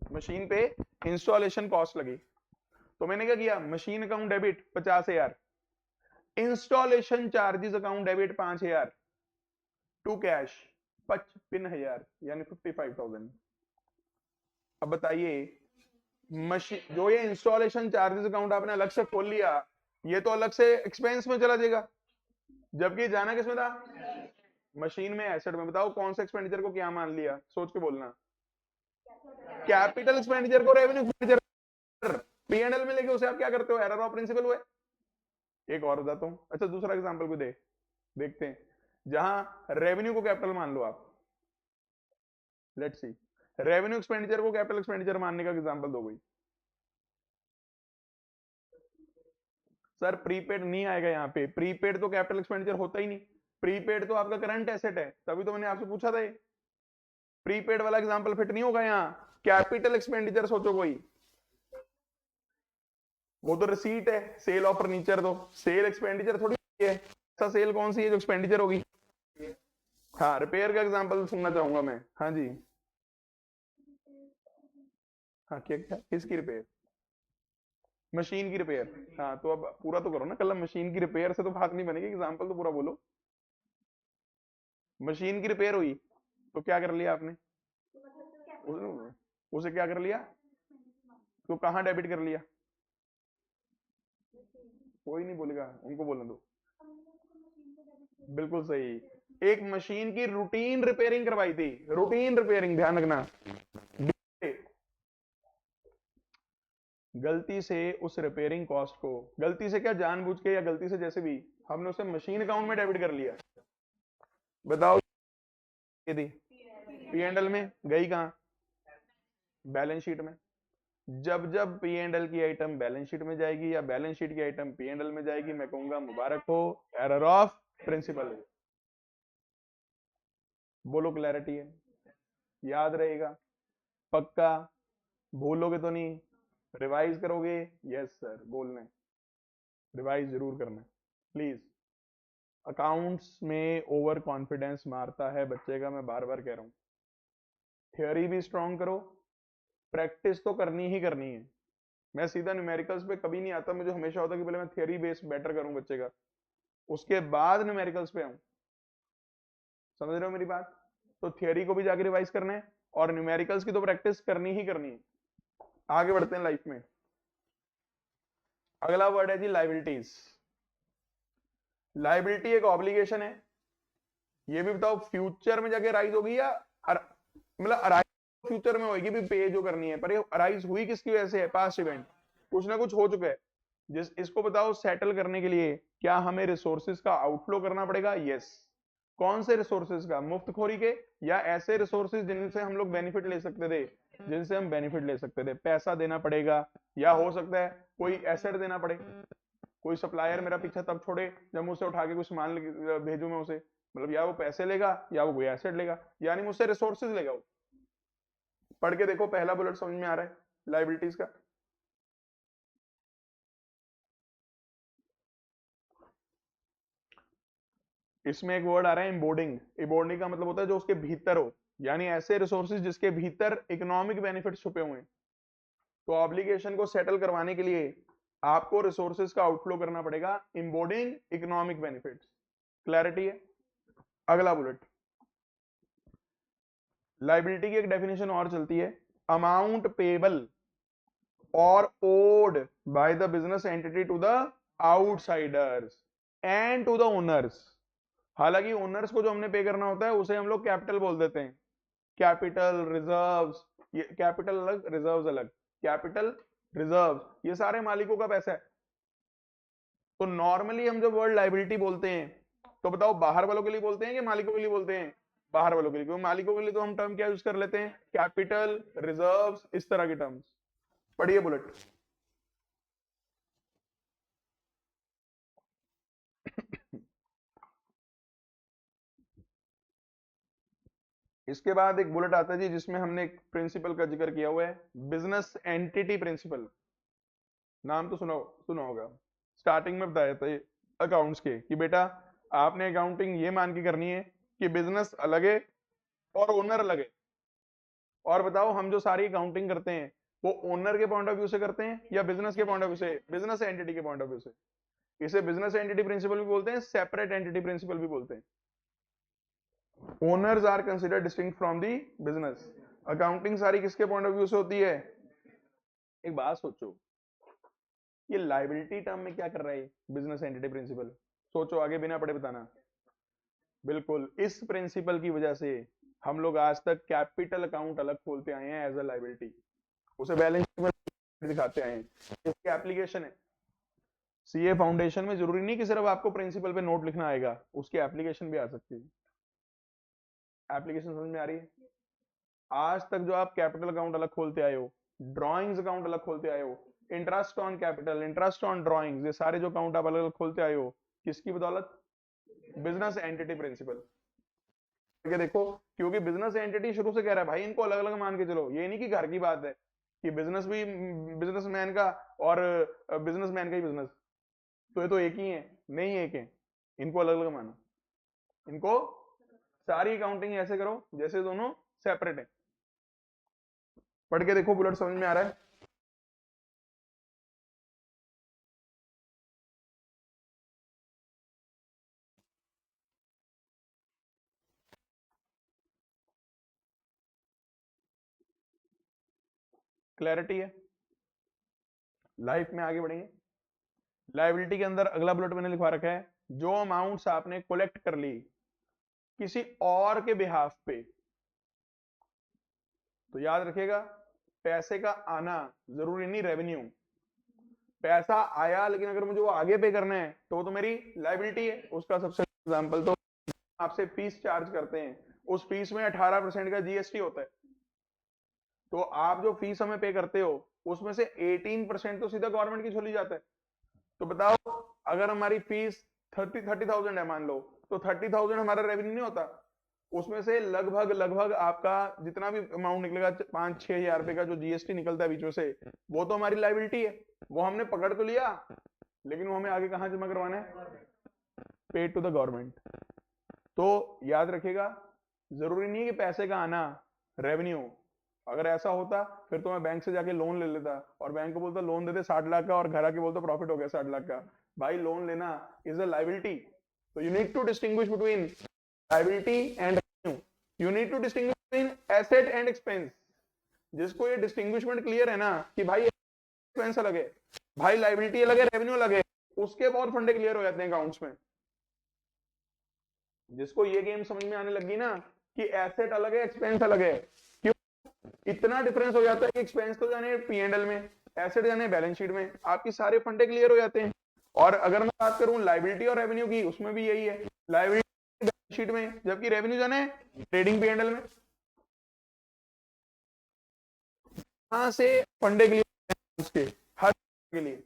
मशीन पे इंस्टॉलेशन कॉस्ट लगी, तो मैंने क्या किया? Machine account debit 50,000, installation charges account debit 5,000, to cash 55,000, यानी 55,000। अब बताइए, मशीन जो ये इंस्टॉलेशन चार्जेस अकाउंट आपने अलग से खोल लिया, ये तो अलग से एक्सपेंस में चला जाएगा, जबकि जाना किसमें था? मशीन में, एसेट में। बताओ कौन से एक्सपेंडिचर को क्या मान लिया? सोच के बोलना। कैपिटल एक्सपेंडिचर को रेवेन्यू एक्सपेंडिचर, पीएनएल में लेके उसे आप क्या करते हो? एरर ऑफ प्रिंसिपल हुए। एक और बताता हूं, अच्छा दूसरा एग्जांपल भी देखते हैं, जहां रेवेन्यू को कैपिटल मान लो आप। लेट्स सी, रेवेन्यू एक्सपेंडिचर को कैपिटल एक्सपेंडिचर मानने का एग्जांपल दो भाई। सर प्रीपेड नहीं आएगा यहाँ पे, प्रीपेड तो कैपिटल एक्सपेंडिचर होता ही नहीं, प्रीपेड तो आपका करंट एसेट है, तभी तो मैंने आपसे पूछा था ये। प्रीपेड वाला एग्जांपल फिट नहीं होगा यहाँ। कैपिटल एक्सपेंडिचर सोचो कोई, वो तो रिसीट है, सेल ऑफ फर्नीचर, तो सेल एक्सपेंडिचर थोड़ी है, ऐसा सेल कौन सी है जो एक्सपेंडिचर होगी। हाँ, रिपेयर का एग्जांपल सुनना चाहूंगा मैं। हाँ जी, हाँ क्या क्या, किसकी रिपेयर? मशीन की रिपेयर। हाँ तो अब पूरा तो करो ना, कल मशीन की रिपेयर से तो बात नहीं बनेगी, एग्जांपल तो पूरा बोलो। मशीन की रिपेयर हुई तो क्या कर लिया आपने? उसे क्या कर लिया? तो कहाँ डेबिट कर लिया? कोई नहीं बोलेगा, उनको बोलने दो। बिल्कुल सही, एक मशीन की रूटीन रिपेयरिंग करवाई थी, रूटीन रिपेयरिंग, ध्यान रखना। गलती से उस रिपेयरिंग कॉस्ट को, गलती से क्या जानबूझ के या गलती से, जैसे भी, हमने उसे मशीन अकाउंट में डेबिट कर लिया, बताओ ये थी पी एंड एल में, गई कहाँ? बैलेंस शीट में। जब जब पी एंड एल की आइटम बैलेंस शीट में जाएगी या बैलेंस शीट की आइटम पी एंड एल में जाएगी, मैं कहूंगा मुबारक हो, एरर ऑफ प्रिंसिपल। बोलो, क्लैरिटी है? याद रहेगा पक्का? भूलोगे तो नहीं? रिवाइज करोगे? यस सर, बोलना, रिवाइज जरूर करना प्लीज। अकाउंट्स में ओवर कॉन्फिडेंस मारता है बच्चे का, मैं बार बार कह रहा हूं। थियोरी भी स्ट्रॉन्ग करो, प्रैक्टिस तो करनी ही करनी है। मैं सीधा न्यूमेरिकल्स पे कभी नहीं आता, मुझे हमेशा होता कि पहले मैं थियोरी बेस बेटर करूं बच्चे का, उसके बाद न्यूमेरिकल्स पे आऊं। समझ रहे हो मेरी बात? तो थियोरी को भी जाके रिवाइज करना है और न्यूमेरिकल्स की तो प्रैक्टिस करनी ही करनी है। आगे बढ़ते हैं लाइफ में। अगला वर्ड है जी लाइबिलिटीज। लाइबिलिटी एक ऑब्लिगेशन है, ये भी बताओ फ्यूचर में जाके राइज होगी या मतलब अराइज फ्यूचर में होगी भी, पे जो करनी है, पर ये अराइज हुई किसकी वजह से है? पास्ट इवेंट, कुछ ना कुछ हो चुका है। जिस इसको बताओ सेटल करने के लिए क्या हमें रिसोर्सेज का आउटफ्लो करना पड़ेगा? यस। कौन से रिसोर्सेज का? मुफ्तखोरी के या ऐसे रिसोर्सेज जिनसे हम लोग बेनिफिट ले सकते थे, जिनसे हम बेनिफिट ले सकते थे? पैसा देना पड़ेगा, या हो सकता है कोई एसेट देना पड़े। कोई सप्लायर मेरा पीछा तब छोड़े जब मुझसे उठा के कुछ सामान भेजू मैं उसे, मतलब या वो पैसे लेगा या वो कोई एसेट लेगा, यानी मुझसे रिसोर्सेज लेगा वो। पढ़ के देखो, पहला बुलेट समझ में आ रहा है लाइबिलिटीज का? इसमें एक वर्ड आ रहा है इम्बोर्डिंग। इम्बोर्डिंग का मतलब होता है जो उसके भीतर हो, यानी ऐसे रिसोर्सेज जिसके भीतर इकोनॉमिक बेनिफिट छुपे हुए हैं। तो ऑब्लिगेशन को सेटल करवाने के लिए आपको रिसोर्सेज का आउटफ्लो करना पड़ेगा, इम्बोर्डिंग इकोनॉमिक बेनिफिट्स। क्लैरिटी है? अगला बुलेट, लाइबिलिटी की एक डेफिनेशन और चलती है, अमाउंट पेबल और owed by the business entity to the outsiders and to the owners. हालांकि ओनर्स को जो हमने पे करना होता है उसे हम लोग कैपिटल बोल देते हैं, कैपिटल रिजर्व्स, ये कैपिटल अलग रिजर्व्स अलग, कैपिटल रिजर्व्स ये सारे मालिकों का पैसा है। तो नॉर्मली हम जब वर्ड लाइबिलिटी बोलते हैं तो बताओ बाहर वालों के लिए बोलते हैं कि मालिकों के लिए बोलते हैं? बाहर वालों के लिए, क्योंकि मालिकों के लिए तो हम टर्म क्या यूज कर लेते हैं? कैपिटल, रिजर्व्स, इस तरह की टर्म्स। पढ़िए बुलेट। इसके बाद एक बुलेट आता है जी जिसमें हमने एक प्रिंसिपल का जिक्र किया हुआ है, बिजनेस एंटिटी प्रिंसिपल। नाम तो सुना होगा। स्टार्टिंग में बताया था ये अकाउंट्स के कि बेटा आपने अकाउंटिंग ये मान के करनी है कि बिजनेस अलग है और ओनर अलग है। और बताओ हम जो सारी अकाउंटिंग करते हैं वो ओनर के पॉइंट ऑफ व्यू से करते हैं या बिजनेस के पॉइंट ऑफ व्यू से? बिजनेस एंटिटी के पॉइंट ऑफ व्यू से। इसे बिजनेस एंटिटी प्रिंसिपल भी बोलते हैं, सेपरेट एंटिटी प्रिंसिपल भी बोलते हैं। Owners are considered distinct from the business. Accounting सारी किसके पॉइंट ऑफ व्यू से होती है? एक बात सोचो, ये लाइबिलिटी टर्म में क्या कर रहा है बिजनेस एंटिटी प्रिंसिपल? सोचो आगे बिना पढ़े बताना। बिल्कुल इस प्रिंसिपल की वजह से हम लोग आज तक कैपिटल अकाउंट अलग खोलते आए हैं एज अ लाइबिलिटी, उसे बैलेंस शीट दिखाते आए हैं। इसकी एप्लीकेशन है सीए फाउंडेशन में, जरूरी नहीं कि सिर्फ आपको प्रिंसिपल पे नोट लिखना आएगा, उसकी एप्लीकेशन भी आ सकती है। एप्लीकेशन समझ में आ रही है? आज तक जो आप कैपिटल अकाउंट अलग खोलते आए हो, ड्रॉइंग्स अकाउंट अलग खोलते आए हो, interest on capital, interest on drawings, ये सारे जो अकाउंट आप अलग अलग खोलते आए हो, किसकी बदौलत? Business entity principle. देखो, क्योंकि बिजनेस एंटिटी शुरू से कह रहा है भाई इनको अलग अलग मान के चलो, ये नहीं कि घर की बात है कि बिजनेस भी बिजनेसमैन का और बिजनेसमैन का ही बिजनेस, तो ये तो एक ही है, नहीं एक है, इनको अलग अलग मानो। इनको सारी अकाउंटिंग ऐसे करो जैसे दोनों सेपरेट है। पढ़ के देखो, बुलेट समझ में आ रहा है? क्लैरिटी है? लाइफ में आगे बढ़ेंगे। लाइबिलिटी के अंदर अगला बुलेट मैंने लिखवा रखा है, जो अमाउंट्स आपने कलेक्ट कर ली किसी और के बिहाफ पे, तो याद रखिएगा पैसे का आना जरूरी नहीं रेवेन्यू, पैसा आया लेकिन अगर मुझे वो आगे पे करना है तो वो तो मेरी लाइबिलिटी है। उसका सबसे एग्जांपल तो आपसे फीस चार्ज करते हैं, उस फीस में 18% का जीएसटी होता है, तो आप जो फीस हमें पे करते हो उसमें से 18% तो सीधा गवर्नमेंट की चली जाता है। तो बताओ, अगर हमारी फीस 30,000 है मान लो, तो 30,000 हमारा रेवेन्यू नहीं होता, उसमें से लगभग लगभग आपका जितना भी अमाउंट निकलेगा 5-6 हजार रुपए का जो जीएसटी निकलता है बीच में से, वो तो हमारी लाइबिलिटी है, वो हमने पकड़ तो लिया लेकिन वो हमें आगे कहां जमा करवाना है? Paid to the government. तो याद रखिएगा, जरूरी नहीं है कि पैसे का आना रेवेन्यू, अगर ऐसा होता फिर तो मैं बैंक से जाके लोन ले लेता और बैंक को बोलता लोन दे दे 60 लाख का, और घर आके बोलता प्रॉफिट हो गया 60 लाख का। भाई लोन लेना इज अ लाइबिलिटी, तो you need to distinguish between liability and revenue, you need to distinguish between asset and expense. जिसको ये डिस्टिंग्विशमेंट क्लियर है ना कि भाई एक्सपेंस अलग है, भाई लाइबिलिटी अलग है, रेवेन्यू अलग है, उसके बहुत फंडे क्लियर हो जाते हैं अकाउंट्स में। जिसको ये गेम समझ में आने लगी ना कि एसेट अलग है एक्सपेंस अलग है, क्यों इतना डिफरेंस हो जाता है कि एक्सपेंस तो जाने पीएनएल में, एसेट जाने बैलेंस शीट में, आपकी सारे फंडे क्लियर हो जाते हैं। और अगर मैं बात करूं लाइबिलिटी और रेवेन्यू की, उसमें भी यही है, लाइबिलिटी बैलेंस शीट में जबकि रेवेन्यू जाने ट्रेडिंग पीएनएल में। कहां से फंडे क्लियर उसके हर के लिए,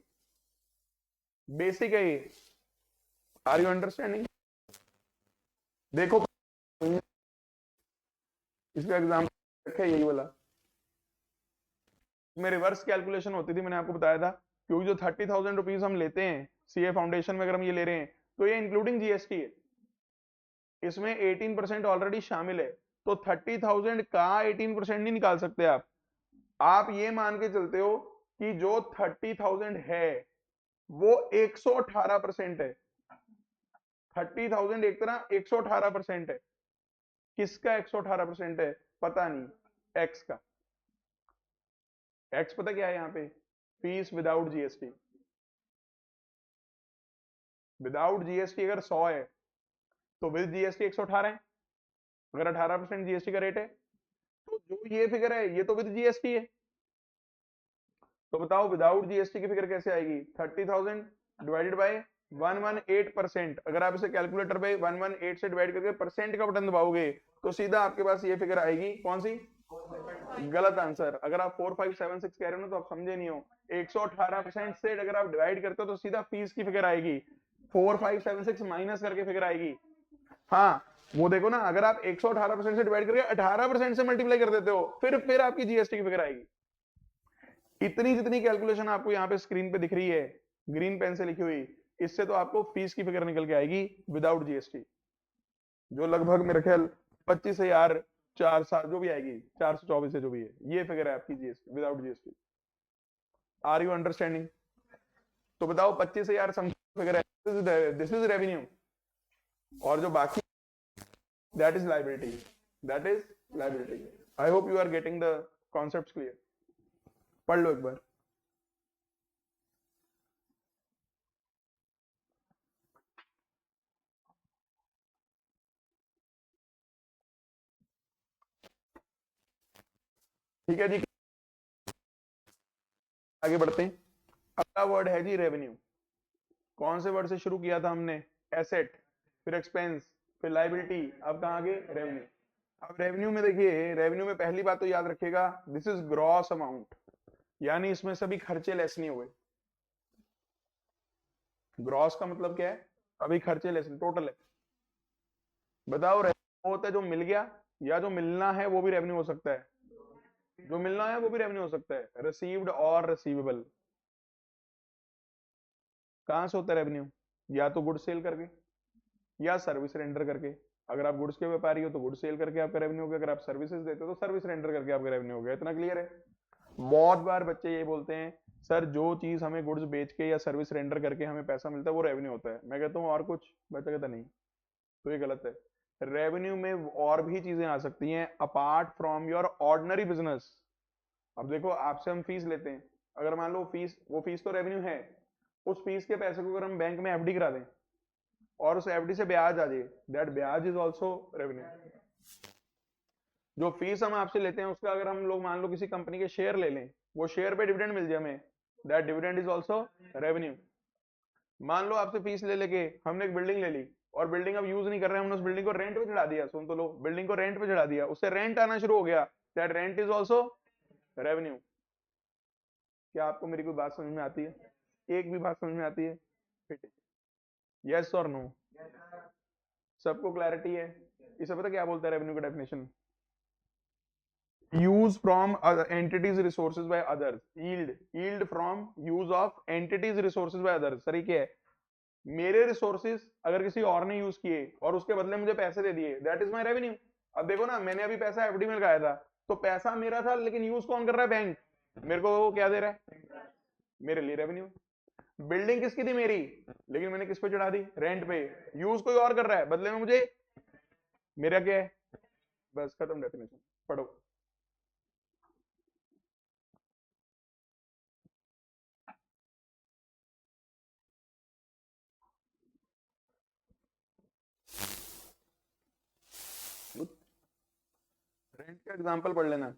बेसिक है ये। Are you understanding? देखो इसका एग्जाम्पल रखे यही वाला, में रिवर्स कैलकुलेशन होती थी, मैंने आपको बताया था, क्योंकि जो 30,000 रुपीज हम लेते हैं सीए फाउंडेशन में, अगर हम ये ले रहे हैं तो ये इंक्लूडिंग जीएसटी है, इसमें 18% ऑलरेडी शामिल है, तो 30,000 का 18% नहीं निकाल सकते आप ये मान के चलते हो कि जो 30,000 है वो 118% है। 30,000 एक तरह 118% है। किसका 118% है? पता नहीं, एक्स का। एक्स पता क्या है यहाँ पे? Fees without GST. Without GST अगर 100 है तो विद जीएसटी 118 है, अगर 18% जीएसटी का रेट है, तो जो ये फिगर है ये तो विद जीएसटी है। तो बताओ विदाउट जीएसटी की फिगर कैसे आएगी? 30,000 डिवाइडेड बाय 118%। अगर आप इसे कैलकुलेटर पे 118 से डिवाइड करके परसेंट का बटन दबाओगे तो सीधा आपके पास ये फिगर आएगी, कौन सी? गलत आंसर। अगर आप 4576 कह रहे हो ना तो आप समझे नहीं हो, 118% से अगर आप डिवाइड करते हो तो सीधा फीस की फिगर आएगी, 4576 माइनस करके फिगर आएगी। हाँ वो देखो ना, अगर आप 118% से डिवाइड करके 18% से मल्टीप्लाई कर देते हो फिर आपकी जीएसटी की फिगर आएगी। इतनी जितनी कैलकुलेशन आपको यहाँ पे स्क्रीन पे दिख रही है ग्रीन पेन से लिखी हुई, इससे तो आपको फीस की फिगर निकल के आएगी विदाउट जीएसटी, जो लगभग मेरे ख्याल 25,004 जो भी आएगी, 424 से जो भी है, ये फिगर है आपकी GST without GST. Are you understanding? तो बताओ 25,000 फिगर है, दिस इज रेवेन्यू, और जो बाकी that is liability, that is liability. I hope you are getting the concept clear. पढ़ लो एक बार। ठीक है जी, आगे बढ़ते हैं। अगला वर्ड है जी रेवेन्यू। कौन से वर्ड से शुरू किया था हमने? एसेट, फिर एक्सपेंस, फिर लाइबिलिटी, अब कहां आगे? रेवेन्यू। अब रेवेन्यू में देखिए, रेवेन्यू में पहली बात तो याद रखिएगा, दिस इज ग्रॉस अमाउंट। यानी इसमें सभी खर्चे लेस नहीं हुए। ग्रॉस का मतलब क्या है, अभी खर्चे लेस नहीं, टोटल है। बताओ रेवेन्यू होता है जो मिल गया, या जो मिलना है वो भी रेवेन्यू हो सकता है, जो मिलना है वो भी रेवेन्यू हो सकता है। रिसीव्ड और रिसीवेबल कहां से होता है रेवेन्यू, या तो गुड सेल करके या सर्विस रेंडर करके। अगर आप गुड्स के व्यापारी हो तो गुड सेल करके आपका रेवेन्यू हो गया, अगर आप सर्विसेज देते हो तो सर्विस रेंडर करके आपका रेवेन्यू हो गया। इतना क्लियर है। बहुत बार बच्चे ये बोलते हैं सर जो चीज हमें गुड्स बेच के या सर्विस रेंडर करके हमें पैसा मिलता है वो रेवेन्यू होता है। मैं कहता हूँ और कुछ, बच्चा कहता नहीं, तो ये गलत है। रेवेन्यू में और भी चीजें आ सकती हैं apart from your ordinary business. अब देखो आपसे हम फीस लेते हैं, अगर मान लो फीस, वो फीस तो रेवेन्यू है, उस फीस के पैसे को अगर हम बैंक में एफडी करा दें और उस एफडी से ब्याज आ जाए, दैट ब्याज इज ऑल्सो रेवेन्यू। जो फीस हम आपसे लेते हैं उसका अगर हम लोग मान लो किसी कंपनी के शेयर ले लें, वो शेयर पे डिविडेंड मिल जाए हमें, that dividend is also revenue. मान लो आपसे फीस ले लेके हमने एक बिल्डिंग ले ली और बिल्डिंग अब यूज नहीं कर रहे हैं, हमने उस बिल्डिंग को रेंट पे चढ़ा दिया, सुन तो लो, बिल्डिंग को रेंट पे चढ़ा दिया, उससे रेंट आना शुरू हो गया, that rent is also revenue. क्या आपको मेरी कोई बात समझ में आती है, एक भी बात समझ में आती है? यस और नो? सबको क्लैरिटी है? इसे पता क्या बोलता है रेवेन्यू का definition? use from other entities resources by others, yield from use of entities resources by others। Sir क्या है, मेरे रिसोर्सेज अगर किसी और ने यूज किए और उसके बदले मुझे पैसे दे दिए, दैट इज माय रेवेन्यू। अब देखो ना, मैंने अभी पैसा एफडी में लगाया था, तो पैसा मेरा था लेकिन यूज कौन कर रहा है? बैंक। मेरे को वो क्या दे रहा है? मेरे लिए रेवेन्यू। बिल्डिंग किसकी थी? मेरी, लेकिन मैंने किस पे चढ़ा दी? रेंट पे। यूज कोई और कर रहा है, बदले में मुझे मेरा क्या है? बस खत्म डेफिनेशन। पढ़ो। रेंट का एग्जांपल पढ़ लेना।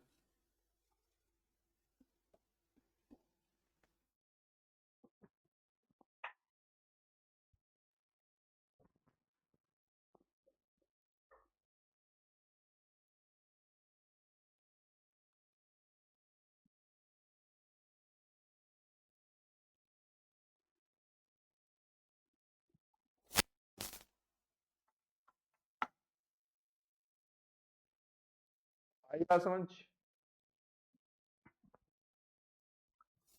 आई बात समझ?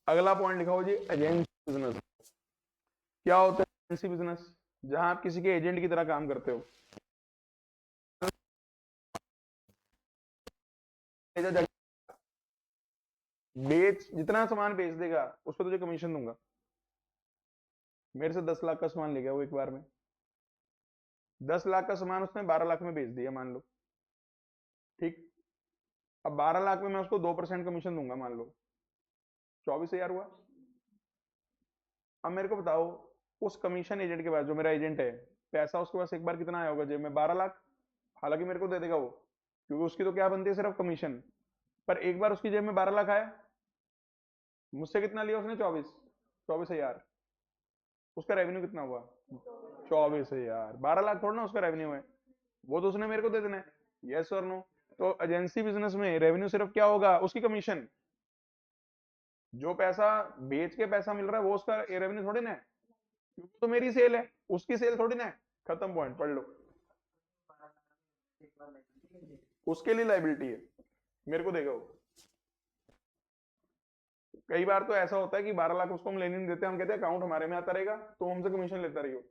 अगला पॉइंट लिखा हो जी, एजेंसी बिजनेस। क्या होता है एजेंसी बिजनेस? जहां आप किसी के एजेंट की तरह काम करते हो। बेच, जितना सामान बेच देगा उस पर तुझे कमीशन दूंगा। मेरे से 10 लाख का सामान ले गया वो एक बार में, 10 लाख का सामान उसने 12 लाख में बेच दिया मान लो, ठीक। अब 12 लाख में मैं उसको 2% कमीशन दूंगा मान लो, 24,000 हुआ। अब मेरे को बताओ, उस कमीशन एजेंट के पास, जो मेरा एजेंट है, पैसा उसके पास एक बार कितना आया होगा जेब में? 12 लाख। हालांकि मेरे को दे देगा वो, क्योंकि उसकी तो क्या बनती है, सिर्फ कमीशन। पर एक बार उसकी जेब में 12 लाख आया, मुझसे कितना लिया उसने? 24,000। उसका रेवेन्यू कितना हुआ? 24,000। 12 लाख थोड़ा ना उसका रेवेन्यू है, वो तो उसने मेरे को दे देना है। यस और नो? तो एजेंसी बिजनेस में रेवेन्यू सिर्फ क्या होगा? उसकी कमीशन। जो पैसा बेच के पैसा मिल रहा है वो उसका रेवेन्यू थोड़ी ना है, क्योंकि तो मेरी सेल है, उसकी सेल थोड़ी ना है। खत्म पॉइंट, पढ़ लो। उसके लिए लाइबिलिटी है, मेरे को देगा वो। कई बार तो ऐसा होता है कि 12 लाख उसको हम लेने नहीं देते, हम कहते हैं अकाउंट हमारे में आता रहेगा तो हमसे कमीशन लेता रहियो।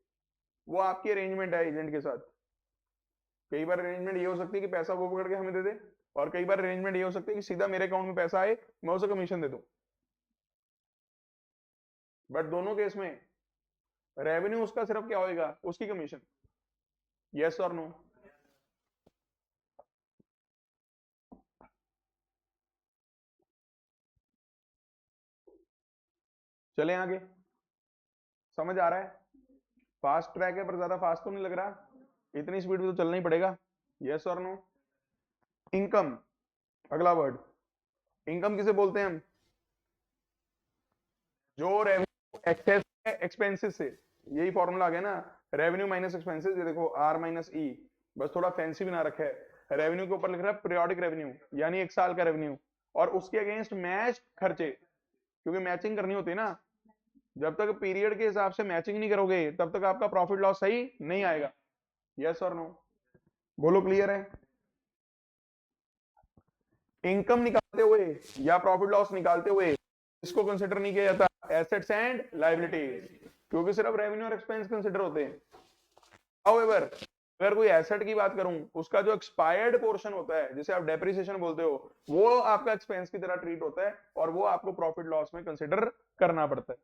वो आपकी अरेंजमेंट है एजेंट के साथ। कई बार अरेंजमेंट ये हो सकती है कि पैसा वो पकड़ के हमें दे दे, और कई बार अरेंजमेंट ये हो सकती है कि सीधा मेरे अकाउंट में पैसा आए, मैं उसे कमीशन दे दूं। बट दोनों केस में रेवेन्यू उसका सिर्फ क्या होएगा? उसकी कमीशन। यस और नो? चले आगे, समझ आ रहा है? फास्ट ट्रैक है पर ज्यादा फास्ट तो नहीं लग रहा, इतनी स्पीड में तो चलना ही पड़ेगा। यस और नो? इनकम, अगला वर्ड। इनकम किसे बोलते हैं हम? जो रेवेन्यू एक्सेस है एक्सपेंसेस से। यही फॉर्मूला आ गया ना, रेवेन्यू माइनस एक्सपेंसेस। ये देखो आर माइनस ई, बस थोड़ा फैंसी बना रखा है। रेवेन्यू के ऊपर लिख रहा है पीरियोडिक रेवेन्यू, यानी एक साल का रेवेन्यू, और उसके अगेंस्ट मैच खर्चे। क्योंकि मैचिंग करनी होती है ना। जब तक पीरियड के हिसाब से मैचिंग नहीं करोगे तब तक आपका प्रॉफिट लॉस सही नहीं आएगा। यस और नो, बोलो क्लियर है। इनकम निकालते हुए या प्रॉफिट लॉस निकालते हुए इसको कंसिडर नहीं किया जाता एसेट्स एंड लायबिलिटीज, क्योंकि सिर्फ रेवेन्यू और एक्सपेंस कंसिडर होते हैं। हाउएवर अगर कोई एसेट की बात करूं, उसका जो एक्सपायर्ड पोर्शन होता है जिसे आप डेप्रिसिएशन बोलते हो, वो आपका एक्सपेंस की तरह ट्रीट होता है और वो आपको प्रॉफिट लॉस में कंसिडर करना पड़ता है।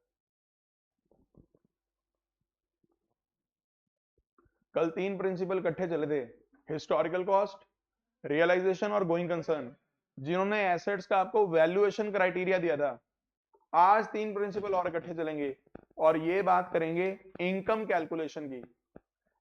कल 3 प्रिंसिपल इकट्ठे चले थे, हिस्टोरिकल कॉस्ट, रियलाइजेशन और गोइंग कंसर्न, जिन्होंने एसेट्स का आपको वैल्यूएशन क्राइटेरिया दिया था। आज 3 प्रिंसिपल और इकट्ठे चलेंगे और ये बात करेंगे इनकम कैलकुलेशन की।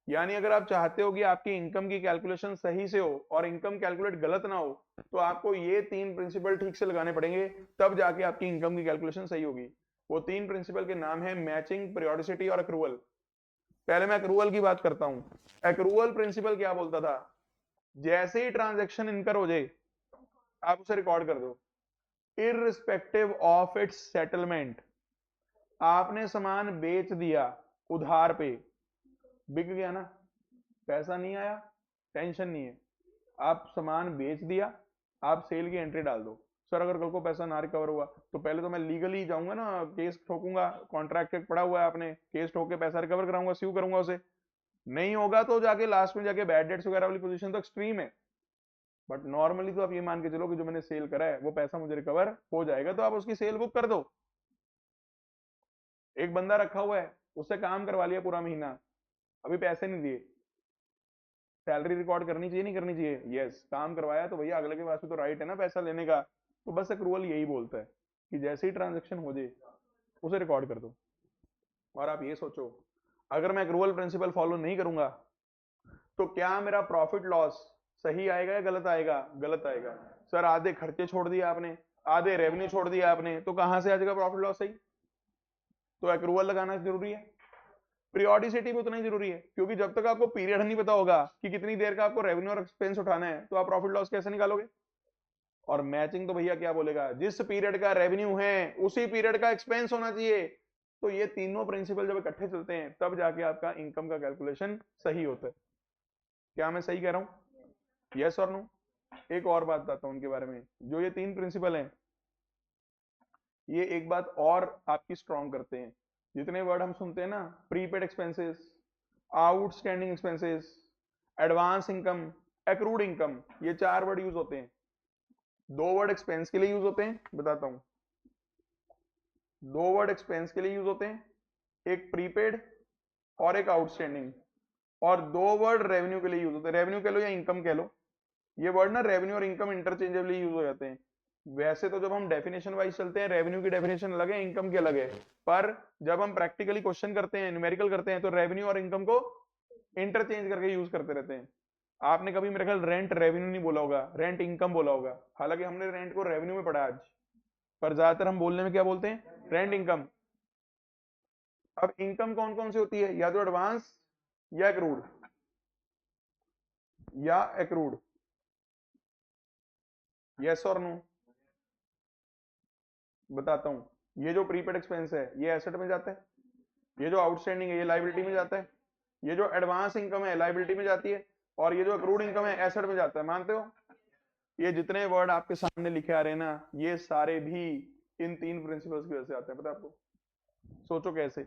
यानी अगर आप चाहते हो कि आपकी इनकम की कैलकुलेशन सही से हो और इनकम कैलकुलेट गलत ना हो, तो आपको ये 3 प्रिंसिपल ठीक से लगाने पड़ेंगे, तब जाके आपकी इनकम की कैलकुलेशन सही होगी। वो 3 प्रिंसिपल के नाम है मैचिंग, पीरियोडिसिटी और एक्रूअल। पहले मैं एक्रूअल की बात करता हूं। एक्रूअल प्रिंसिपल क्या बोलता था, जैसे ही ट्रांजेक्शन इनकर हो जाए आप उसे रिकॉर्ड कर दो, इररिस्पेक्टिव ऑफ इट्स सेटलमेंट। आपने सामान बेच दिया उधार पे, बिक गया ना, पैसा नहीं आया, टेंशन नहीं है, आप सामान बेच दिया, आप सेल की एंट्री डाल दो। सर अगर कल को पैसा ना रिकवर हुआ तो पहले तो मैं लीगली जाऊंगा ना, केस ठोकूंगा, कॉन्ट्रैक्ट पड़ा हुआ है आपने, केस ठोक के पैसा रिकवर कराऊंगा, स्यू करूंगा उसे। नहीं होगा तो जाके लास्ट में जाके बैड डेट्स वगैरह वाली पोजीशन तो एक्सट्रीम है, बट नॉर्मली तो आप ये मान के चलो कि जो मैंने सेल करा है वो पैसा मुझे रिकवर हो जाएगा, तो आप उसकी सेल बुक कर दो। एक बंदा रखा हुआ है, उससे काम करवा लिया पूरा महीना, अभी पैसे नहीं दिए, सैलरी रिकॉर्ड करनी चाहिए नहीं करनी चाहिए? यस, काम करवाया तो भैया अगले के पास भी तो राइट है ना पैसा लेने का। तो बस एक्रूअल यही बोलता है कि जैसे ही ट्रांजेक्शन हो जाए उसे रिकॉर्ड कर दो। और आप ये सोचो, अगर मैं एक्रूअल प्रिंसिपल फॉलो नहीं करूंगा तो क्या मेरा प्रॉफिट लॉस सही आएगा या गलत आएगा? गलत आएगा। सर आधे खर्चे छोड़ दिए आपने, आधे रेवेन्यू छोड़ दिया आपने, तो कहां से आ जाएगा प्रॉफिट लॉस सही? तो एक्रूअल लगाना जरूरी है। पीरियोडिसिटी भी उतना ही जरूरी है, क्योंकि जब तक आपको पीरियड नहीं पता होगा कि कितनी देर का आपको रेवेन्यू और एक्सपेंस उठाना है, तो आप प्रॉफिट लॉस कैसे निकालोगे? और मैचिंग तो भैया क्या बोलेगा, जिस पीरियड का रेवेन्यू है उसी पीरियड का एक्सपेंस होना चाहिए। तो ये तीनों प्रिंसिपल जब इकट्ठे चलते हैं तब जाके आपका इनकम का कैलकुलेशन सही होता है। क्या मैं सही कह रहा हूं? यस और नो? एक और बात बताता हूं उनके बारे में। जो ये 3 प्रिंसिपल हैं, ये एक बात और आपकी स्ट्रॉन्ग करते हैं। जितने वर्ड हम सुनते हैं ना, prepaid expenses, outstanding expenses, advance income, accrued income, ये 4 वर्ड यूज होते हैं। 2 वर्ड एक्सपेंस के लिए यूज होते हैं, बताता हूं। 2 वर्ड एक्सपेंस के लिए यूज होते हैं, एक प्रीपेड और एक आउटस्टैंडिंग। और 2 वर्ड रेवेन्यू के लिए यूज होते हैं, रेवेन्यू कह लो या इनकम कह लो। ये वर्ड ना रेवेन्यू और इनकम इंटरचेंजेबली यूज हो जाते हैं। वैसे तो जब हम डेफिनेशन वाइज चलते हैं, रेवेन्यू की डेफिनेशन अलग है, इनकम की अलग है, पर जब हम प्रैक्टिकली क्वेश्चन करते हैं, न्यूमेरिकल करते हैं, तो रेवेन्यू और इनकम को इंटरचेंज करके यूज करते रहते हैं। आपने कभी मेरे ख्याल रेंट रेवेन्यू नहीं बोला होगा, रेंट इनकम बोला होगा, हालांकि हमने रेंट को रेवेन्यू में पढ़ा आज, पर ज्यादातर हम बोलने में क्या बोलते हैं? Rent income. अब इनकम कौन कौन सी होती है? या तो एडवांस या एक्रूड, या एक्रूड। यस और नो? बताता हूं। ये जो प्रीपेड एक्सपेंस है ये एसेट में जाता है, ये जो आउटस्टैंडिंग है ये लाइबिलिटी में जाता है, ये जो एडवांस इनकम है लाइबिलिटी में जाती है, और ये जो अक्रूड इनकम है एसेट में जाता है। मानते हो? ये जितने वर्ड आपके सामने लिखे आ रहे हैं ना, ये सारे भी इन 3 प्रिंसिपल्स की वजह से आते हैं। पता है आपको? सोचो कैसे।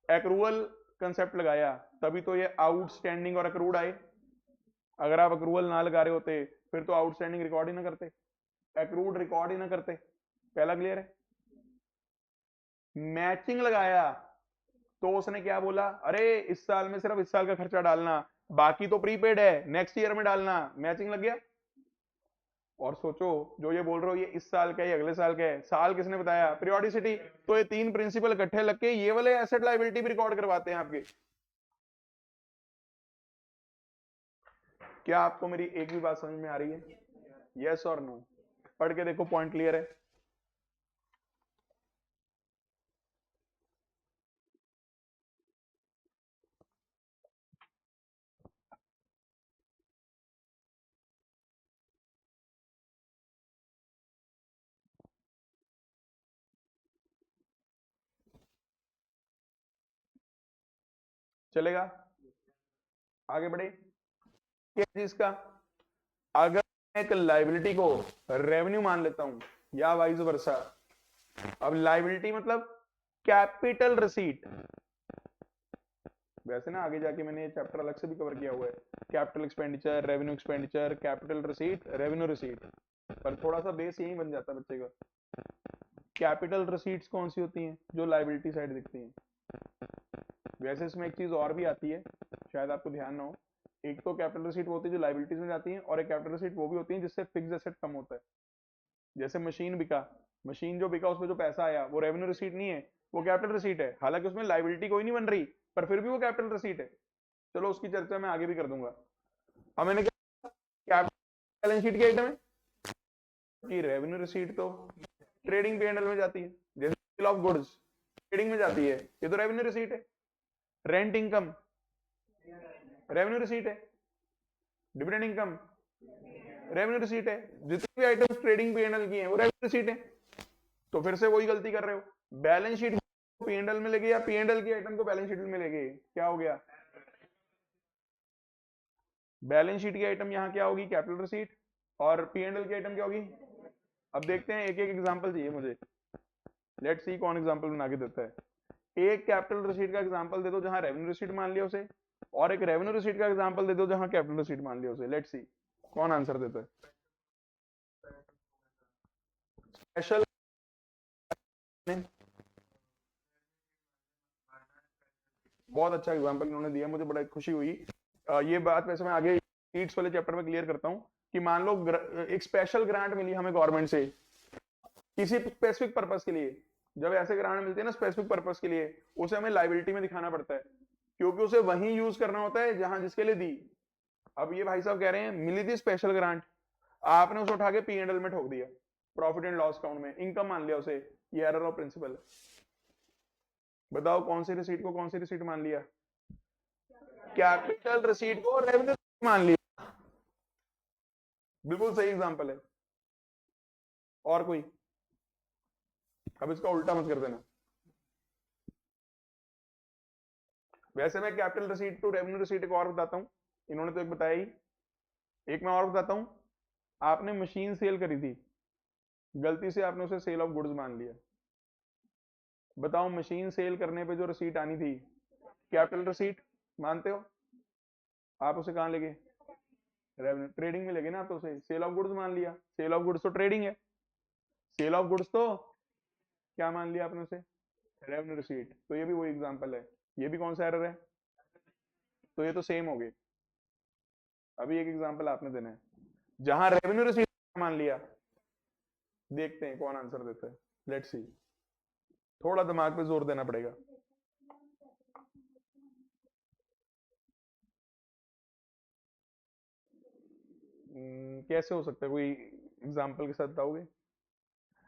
एक्रूअल कंसेप्ट लगाया तभी तो ये आउटस्टैंडिंग और अक्रूड आए। अगर आप अक्रूवल ना लगा रहे होते फिर तो आउटस्टैंडिंग रिकॉर्ड ही ना करते, एक्रूड रिकॉर्ड ही ना करते। पहला क्लियर है? मैचिंग लगाया तो उसने क्या बोला, अरे इस साल में सिर्फ इस साल का खर्चा डालना, बाकी तो प्रीपेड है, नेक्स्ट ईयर में डालना। मैचिंग लग गया। और सोचो, जो ये बोल रहे हो ये इस साल का है, अगले साल का है, साल किसने बताया? पीरियोडिसिटी। तो ये 3 प्रिंसिपल इकट्ठे लग के ये वाले एसेट लायबिलिटी भी रिकॉर्ड करवाते हैं आपके। क्या आपको मेरी एक भी बात समझ में आ रही है? यस और नो? पढ़ के देखो, पॉइंट क्लियर है। चलेगा? आगे बढ़े। क्या चीज का? अगर मैं एक लाइबिलिटी को रेवेन्यू मान लेता हूं या वाइस वर्सा, अब लाइबिलिटी मतलब कैपिटल रिसीट। वैसे ना आगे जाके मैंने ये चैप्टर अलग से भी कवर किया हुआ है, capital expenditure, revenue expenditure, capital receipt, revenue receipt, पर थोड़ा सा बेस यही बन जाता है बच्चे का। कैपिटल रिसीट्स कौन सी होती हैं? जो लाइबिलिटी साइड दिखती हैं। वैसे इसमें एक चीज और भी आती है, शायद आपको ध्यान ना हो। एक तो कैपिटल रिसीट वो होती है जो लाइबिलिटीज में जाती है, और एक कैपिटल रिसीट वो भी होती है जिससे फिक्स एसेट कम होता है। जैसे मशीन बिका, मशीन जो बिका उसमें जो पैसा आया वो रेवेन्यू रिसीट नहीं है, वो कैपिटल रिसीट है। हालांकि उसमें लाइबिलिटी कोई नहीं बन रही, पर फिर भी वो कैपिटल रिसीट है। चलो उसकी चर्चा मैं आगे भी कर दूंगा। अब मैंने क्या बैलेंस शीट की आइटम है कि रेवेन्यू रिसीट तो ट्रेडिंग P&L में जाती है, जैसे सेल ऑफ गुड्स ट्रेडिंग में जाती है, ये तो रेवेन्यू रिसीट है। रेंट इनकम रेवेन्यू रिसीट है। डिविडेंड इनकम रेवेन्यू रिसीट है। जितनी भी आइटम्स ट्रेडिंग P&L की हैं वो रेवेन्यू रिसीट है। तो फिर से वही गलती कर रहे हो, बैलेंस शीट P&L में लेके या P&L की आइटम को बैलेंस शीट में लेके, क्या हो गया? बैलेंस शीट की आइटम यहाँ क्या होगी? Capital receipt. और P&L की आइटम क्या होगी? अब देखते हैं, एक एक एग्जांपल चाहिए मुझे। लेट्स सी कौन एग्जांपल बना के देता है। एक कैपिटल रिसीट का एग्जांपल दे दो जहां रेवेन्यू रिसीट मान लिया उसे, और एक रेवेन्यू रिसीट का एग्जांपल दे दो जहां कैपिटल रिसीट मान लिया उसे। लेट्स सी कौन आंसर देता है। स्पेशल बहुत अच्छा एग्जांपल इन्होंने दिया, मुझे बड़ा खुशी हुई। ये बात वैसे मैं आगे शीट्स वाले चैप्टर में क्लियर करता हूं कि मान लो एक स्पेशल ग्रांट मिली हमें गवर्नमेंट से किसी स्पेसिफिक पर्पस के लिए। जब ऐसे ग्रांट मिलते हैं ना स्पेसिफिक पर्पस के लिए, उसे हमें लाइबिलिटी में दिखाना पड़ता है, क्योंकि उसे वहीं यूज करना होता है जहां जिसके लिए दी। अब ये भाई साहब कह रहे हैं मिली थी स्पेशल ग्रांट, आपने उसे उठा के P&L में ठोक दिया, प्रॉफिट एंड लॉस अकाउंट में इनकम मान लिया उसे, ये एरर ऑफ प्रिंसिपल है। बताओ कौन सी रिसीट को कौन सी रिसीट मान लिया? कैपिटल रिसीट को रेवेन्यू मान लिया। बिल्कुल सही एग्जांपल है। और कोई? अब इसका उल्टा मत कर देना। वैसे मैं capital receipt to revenue receipt एक और बताता हूं, इन्होंने तो एक बताया ही, एक मैं और बताता हूं। आपने मशीन सेल करी थी, गलती से आपने उसे सेल ऑफ गुड्स मान लिया। बताओ मशीन सेल करने पे जो रिसीट आनी थी कैपिटल रिसीट मानते हो, आप उसे कहां लेगे? रेवेन्यू ट्रेडिंग में लेगे ना, तो उसे सेल ऑफ गुड्स मान लिया। सेल ऑफ गुड्स तो ट्रेडिंग है, सेल ऑफ गुड्स तो क्या मान लिया आपने उसे? Revenue receipt. तो ये भी वही एग्जांपल है। ये भी कौन सा एरर है? तो ये तो सेम हो गए। अभी एक एग्जांपल आपने देना है जहां रेवेन्यू रिसीट मान लिया। देखते हैं कौन आंसर देता है। लेट्स सी, थोड़ा दिमाग पे जोर देना पड़ेगा। कैसे हो सकता है, कोई एग्जांपल के साथ बताओगे?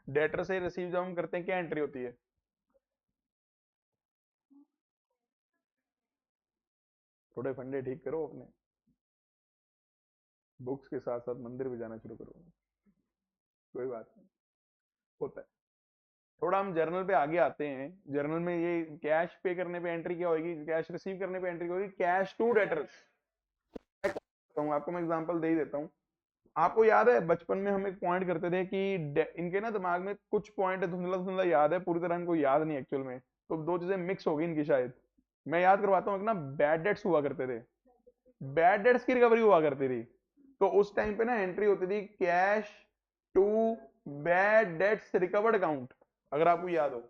डेटर से रिसीव जब हम करते हैं क्या एंट्री होती है? थोड़े फंडे ठीक करो अपने, बुक्स के साथ साथ मंदिर भी जाना शुरू करो। कोई बात नहीं, होता है। थोड़ा हम जर्नल पे आगे आते हैं। जर्नल में ये कैश पे करने पे एंट्री क्या होगी, कैश रिसीव करने पे एंट्री होगी कैश टू डेटर्स। आपको मैं एग्जांपल दे ही देता हूँ। आपको याद है बचपन में हम एक पॉइंट करते थे कि इनके ना दिमाग में कुछ पॉइंट धुंधला धुंधला याद है, पूरी तरह इनको याद नहीं एक्चुअल में, तो दो चीजें मिक्स हो गई इनकी शायद। मैं याद करवाता हूँ, एक ना बैड डेट्स हुआ करते थे, बैड डेट्स की रिकवरी हुआ करती थी। तो उस टाइम पे ना एंट्री होती थी cash to bad debts recovered account, अगर आपको याद हो।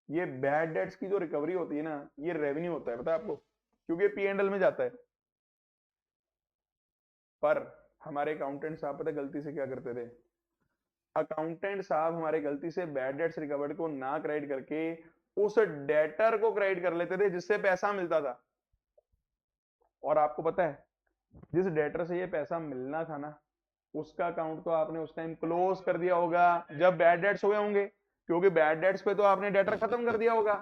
ये बैड डेट्स की जो रिकवरी होती है ना, ये रेवेन्यू होता है, पता है आपको, क्योंकि P&L में जाता है। पर हमारे अकाउंटेंट साहब पता गलती से क्या करते थे? अकाउंटेंट साहब हमारे गलती से बैड डेट्स रिकवर्ड को ना क्रेडिट करके उस डेटर को क्रेडिट कर लेते थे जिससे पैसा मिलता था। और आपको पता है जिस डेटर से ये पैसा मिलना था ना, उसका अकाउंट तो आपने उस टाइम क्लोज कर दिया होगा जब बैड डेट्स हुए होंगे, क्योंकि बैड डेट्स पे तो आपने डेटर खत्म कर दिया होगा।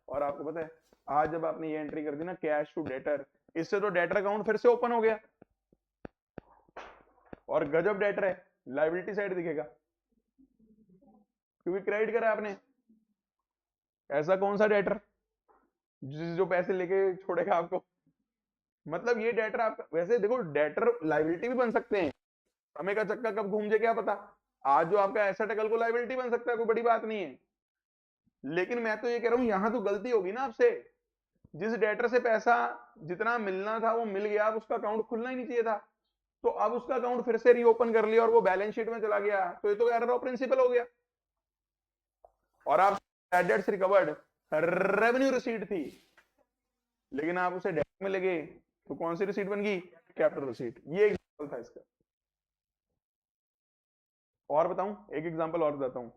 और आपको पता है आज जब आपने ये एंट्री कर दी ना कैश टू डेटर, इससे तो डेटर अकाउंट फिर से ओपन हो गया, और गजब डेटर है, लाइबिलिटी साइड दिखेगा क्योंकि क्रेडिट करा आपने। ऐसा कौन सा डेटर जो पैसे लेके छोड़ेगा आपको। मतलब ये डेटर आपका, वैसे देखो डेटर लाइबिलिटी भी बन सकते हैं, समय का चक्का कब घूम जाए क्या पता। आज जो आपका एसेट है कल को लाइबिलिटी बन सकता है, कोई बड़ी बात नहीं है। लेकिन मैं तो ये कह रहा हूं यहां तो गलती होगी ना आपसे, जिस डेटर से पैसा जितना मिलना था वो मिल गया, अब उसका अकाउंट खुलना ही नहीं चाहिए था, तो अब उसका अकाउंट फिर से रीओपन कर लिया और वो बैलेंस शीट में चला गया, तो ये तो एरर ऑफ प्रिंसिपल हो गया। और आप डेट्स रिकवर्ड रेवेन्यू रिसीट थी, लेकिन आप उसे डेट में लगे तो कौन सी रिसीट बन गई, कैपिटल रिसीट। ये एग्जांपल था इसका। और बताऊं, एक एग्जांपल और बताता हूं।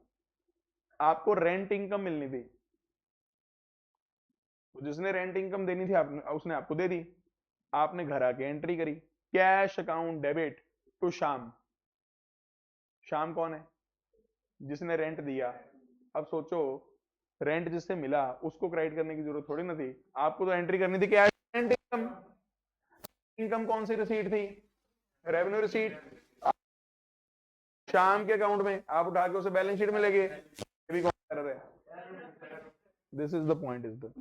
आपको रेंट इनकम मिलनी थी, तो जिसने रेंट इनकम देनी थी आपने, उसने आपको दे दी। आपने घर आके एंट्री करी, cash account debit to Shyam. Shyam कौन है, जिसने रेंट दिया। अब सोचो, रेंट जिससे मिला उसको क्रेडिट करने की जरूरत थोड़ी ना थी, आपको तो एंट्री करनी थी कैश रेंट इनकम। इनकम कौन सी रिसीट थी, रेवेन्यू रिसीट। श्याम के अकाउंट में आप उठा के उसे बैलेंस शीट में ले गए, ये भी कौन सा एरर है। This is the point is the.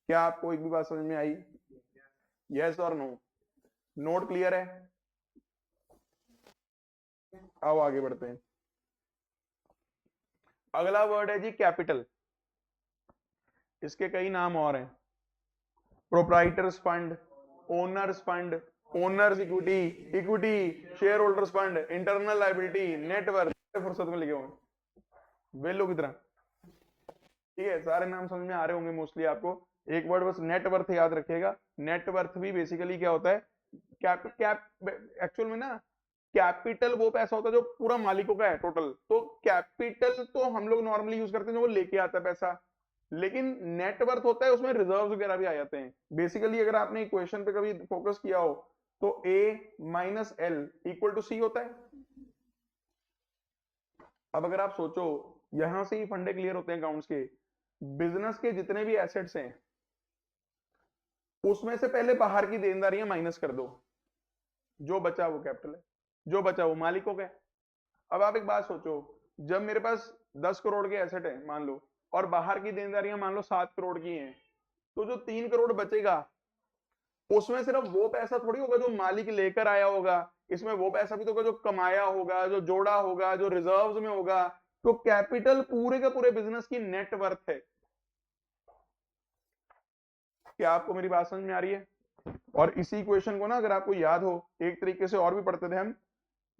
क्या आपको एक भी बात समझ में आई, यस और नो, नोट क्लियर है। आओ आगे बढ़ते हैं। अगला वर्ड है जी कैपिटल। इसके कई नाम और हैं, proprietors fund, owner's fund, owners equity, equity, share holders fund, internal liability, network, फुर्सत में लिखे होंगे वेलो की तरह। ठीक है, सारे नाम समझ में आ रहे होंगे मोस्टली आपको। एक वर्ड बस नेटवर्थ याद रखिएगा। नेटवर्थ भी बेसिकली क्या होता है, एक्चुअल में ना कैपिटल वो पैसा होता है जो पूरा मालिकों का है टोटल, तो कैपिटल तो हम लोग नॉर्मली यूज करते हैं जो वो लेके आता है पैसा, लेकिन नेटवर्थ होता है उसमें रिजर्व वगैरह भी आ जाते हैं। बेसिकली अगर आपने इक्वेशन पे कभी फोकस किया हो तो ए माइनस एल इक्वल टू सी होता है। अब अगर आप सोचो, यहां से ही फंडे क्लियर होते हैं अकाउंट्स के। बिजनेस के जितने भी एसेट्स हैं उसमें से पहले बाहर की देनदारियां माइनस कर दो, जो बचा वो कैपिटल है, जो बचा वो मालिकों का है। अब आप एक बात सोचो, जब मेरे पास 10 करोड़ के एसेट है मान लो, और बाहर की देनदारियां मान लो 7 करोड़ की हैं, तो जो 3 करोड़ बचेगा उसमें सिर्फ वो पैसा थोड़ी होगा जो मालिक लेकर आया होगा, इसमें वो पैसा भी तो होगा जो कमाया होगा, जो जोड़ा होगा, जो रिजर्व्स में होगा। तो कैपिटल पूरे के पूरे बिजनेस की नेट वर्थ है। क्या आपको मेरी बात समझ में आ रही है। और इसी इक्वेशन को ना अगर आपको याद हो, एक तरीके से और भी पढ़ते थे हम,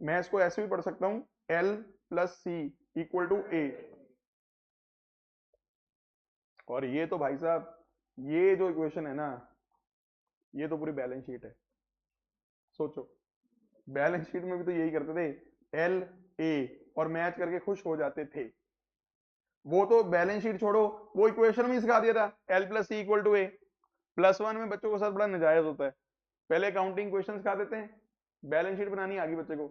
मैं इसको ऐसे भी पढ़ सकता हूं, L plus C equal to A. और ये तो भाई साहब, ये जो इक्वेशन है ना, ये तो पूरी बैलेंस शीट है। सोचो, बैलेंस शीट में भी तो यही करते थे, एल ए और मैच करके खुश हो जाते थे। वो तो बैलेंस शीट छोड़ो, वो इक्वेशन में सिखा दिया था, L plus C equal to A. +1 में बच्चों के साथ बड़ा नजायज होता है, पहले अकाउंटिंग क्वेश्चन सिखा देते हैं, बैलेंस शीट बनानी आगे बच्चे को,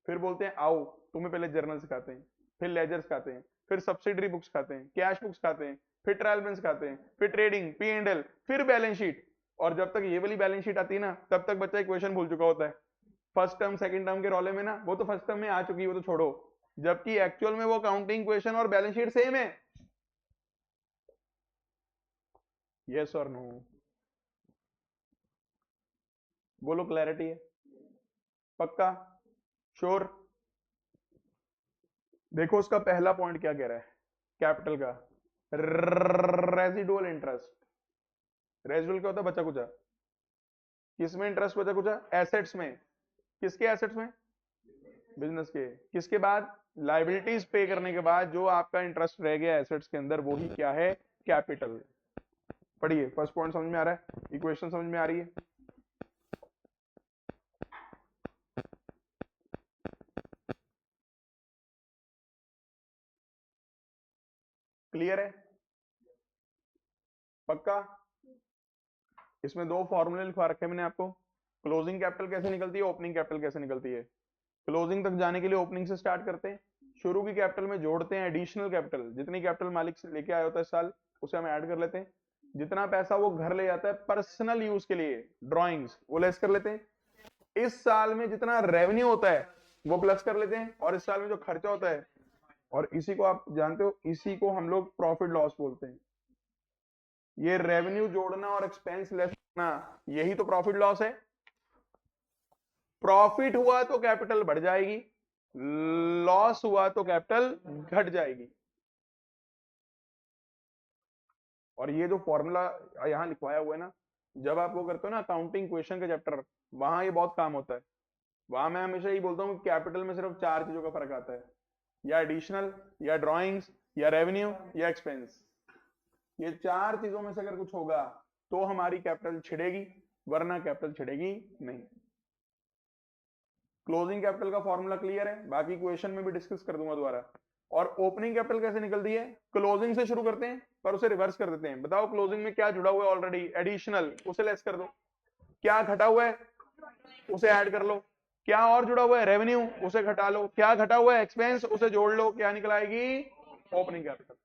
फिर बोलते हैं आओ तुम्हें पहले जर्नल सिखाते हैं, फिर लेजर सिखाते हैं, फिर सब्सिडरी बुक्स सिखाते हैं, कैश बुक्स सिखाते हैं, फिर ट्रायल बैलेंस सिखाते हैं, फिर ट्रेडिंग P&L, फिर बैलेंस शीट। और जब तक ये वाली बैलेंस शीट आती है ना, तब तक बच्चा इक्वेशन भूल चुका होता है। फर्स्ट टर्म सेकंड टर्म के रौले में ना, वो तो फर्स्ट टर्म में आ चुकी है, वो तो छोड़ो, जबकि एक्चुअल में वो अकाउंटिंग क्वेश्चन और बैलेंस शीट सेम है। यस और नो, बोलो क्लैरिटी है, पक्का, श्योर। देखो उसका पहला पॉइंट क्या कह रहा है कैपिटल का, रेजिडुअल इंटरेस्ट। रेजिडुअल क्या होता है, बचा कुचा। किसमें इंटरेस्ट बचा कुचा, एसेट्स में। किसके एसेट्स में, बिजनेस के। किसके बाद, लाइबिलिटीज पे करने के बाद जो आपका इंटरेस्ट रह गया एसेट्स के अंदर, वो ही क्या है, कैपिटल। पढ़िए, फर्स्ट पॉइंट समझ में आ रहा है, इक्वेशन समझ में आ रही है। क्लियर है, पक्का। इसमें दो फॉर्मूले लिखवा रखे मैंने आपको, क्लोजिंग कैपिटल कैसे निकलती है, ओपनिंग कैपिटल कैसे निकलती है। क्लोजिंग तक जाने के लिए ओपनिंग से स्टार्ट करते हैं, शुरू की कैपिटल में जोड़ते हैं एडिशनल कैपिटल, जितनी कैपिटल मालिक से लेके आया होता है इस साल, उसे हम ऐड कर लेते हैं। जितना पैसा वो घर ले जाता है पर्सनल यूज के लिए, ड्रॉइंग्स, वो लेस कर लेते हैं। इस साल में जितना रेवेन्यू होता है वो प्लस कर लेते हैं, और इस साल में जो खर्चा होता है, और इसी को आप जानते हो, इसी को हम लोग प्रॉफिट लॉस बोलते हैं। ये रेवेन्यू जोड़ना और एक्सपेंस लेस करना, यही तो प्रॉफिट लॉस है। प्रॉफिट हुआ तो कैपिटल बढ़ जाएगी, लॉस हुआ तो कैपिटल घट जाएगी। और ये जो फॉर्मूला यहां लिखवाया हुआ है ना, जब आप वो करते हो ना अकाउंटिंग क्वेश्चन के चैप्टर, वहां ये बहुत काम होता है। वहां मैं हमेशा यही बोलता हूँ कि कैपिटल में सिर्फ 4 चीजों का फर्क आता है, या एडिशनल, या ड्रॉइंग्स, या रेवेन्यू, या एक्सपेंस। ये 4 चीजों में से अगर कुछ होगा तो हमारी कैपिटल छिड़ेगी, वरना कैपिटल छिड़ेगी नहीं। क्लोजिंग कैपिटल का फॉर्मूला क्लियर है, बाकी क्वेश्चन में भी डिस्कस कर दूंगा दोबारा। और ओपनिंग कैपिटल कैसे निकलती है, क्लोजिंग से शुरू करते हैं पर उसे रिवर्स कर देते हैं। बताओ क्लोजिंग में क्या जुड़ा हुआ है ऑलरेडी, एडिशनल, उसे लेस कर दो। क्या घटा हुआ है उसे ऐड कर लो। क्या और जुड़ा हुआ है, रेवेन्यू, उसे घटा लो। क्या घटा हुआ है, एक्सपेंस, उसे जोड़ लो। क्या निकल आएगी, ओपनिंग कैपिटल।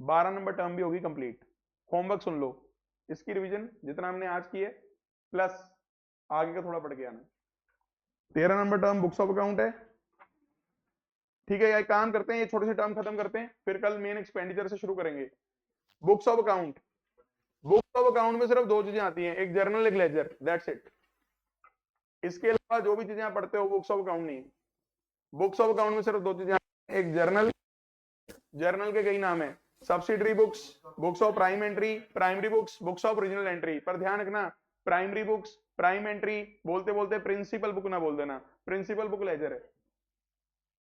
12 नंबर टर्म भी होगी कंप्लीट। होमवर्क सुन लो, इसकी रिवीजन जितना हमने आज की है प्लस आगे का थोड़ा पढ़ के आना। 13 number term books of account है। ठीक है, ये काम करते हैं, ये छोटे से टर्म खत्म करते हैं, फिर कल मेन एक्सपेंडिचर से शुरू करेंगे। Books of account, books of account में सिर्फ 2 चीजें आती हैं, एक जर्नल, एक लेजर, दैट्स इट। इसके अलावा जो भी चीजें आप पढ़ते हो बुक्स ऑफ अकाउंट नहीं। बुक्स ऑफ अकाउंट में सिर्फ 2 चीजें, एक जर्नल, जर्नल के कई नाम है, subsidiary books, books of prime entry, primary books, books of original entry. पर ध्यान रखना, प्राइमरी बुक्स, प्राइम एंट्री बोलते बोलते प्रिंसिपल बुक ना बोल देना। प्रिंसिपल बुक लेजर है।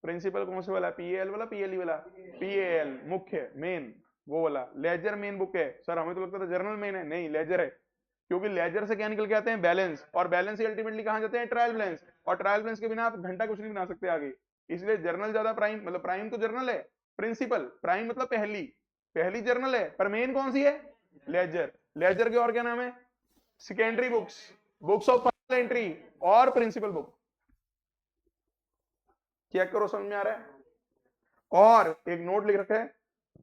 प्रिंसिपल कौन से वाला, पीएल वाला, पीएलई वाला, पीएल मुख्य, मेन, वो वाला। लेजर मेन बुक है। सर हमें तो लगता था जर्नल मेन है, नहीं लेजर है, क्योंकि लेजर से क्या निकल के आते हैं, बैलेंस, और बैलेंस ही अल्टीमेटली कहां जाते हैं, ट्रायल बैलेंस, और ट्रायल बैलेंस के बिना आप घंटा कुछ नहीं बना सकते आगे। इसलिए जर्नल ज्यादा प्राइम, मतलब प्राइम तो जर्नल है, प्रिंसिपल, प्राइम मतलब पहली, पहली जर्नल है, पर मेन कौन सी है, लेजर। लेजर के और क्या नाम है, secondary books, books of personal entry, और प्रिंसिपल बुक। चेक करो समझ में आ रहा है। और एक नोट लिख रखा है,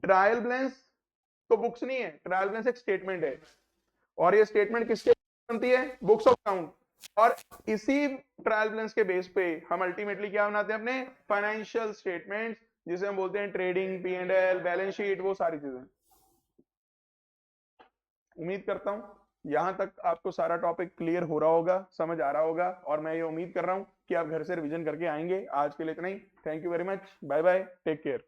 ट्रायल बैलेंस तो बुक्स नहीं है, ट्रायल बैलेंस एक स्टेटमेंट है, और ये स्टेटमेंट किसके बनती है, बुक्स ऑफ अकाउंट। और इसी ट्रायल बैलेंस के बेस पे हम अल्टीमेटली क्या बनाते हैं, अपने फाइनेंशियल स्टेटमेंट्स, जिसे हम बोलते हैं ट्रेडिंग, P&L, बैलेंस शीट, वो सारी चीजें। उम्मीद करता हूं यहां तक आपको सारा टॉपिक क्लियर हो रहा होगा, समझ आ रहा होगा, और मैं ये उम्मीद कर रहा हूं कि आप घर से रिवीजन करके आएंगे। आज के लिए इतना ही, thank you very much, bye bye, take care.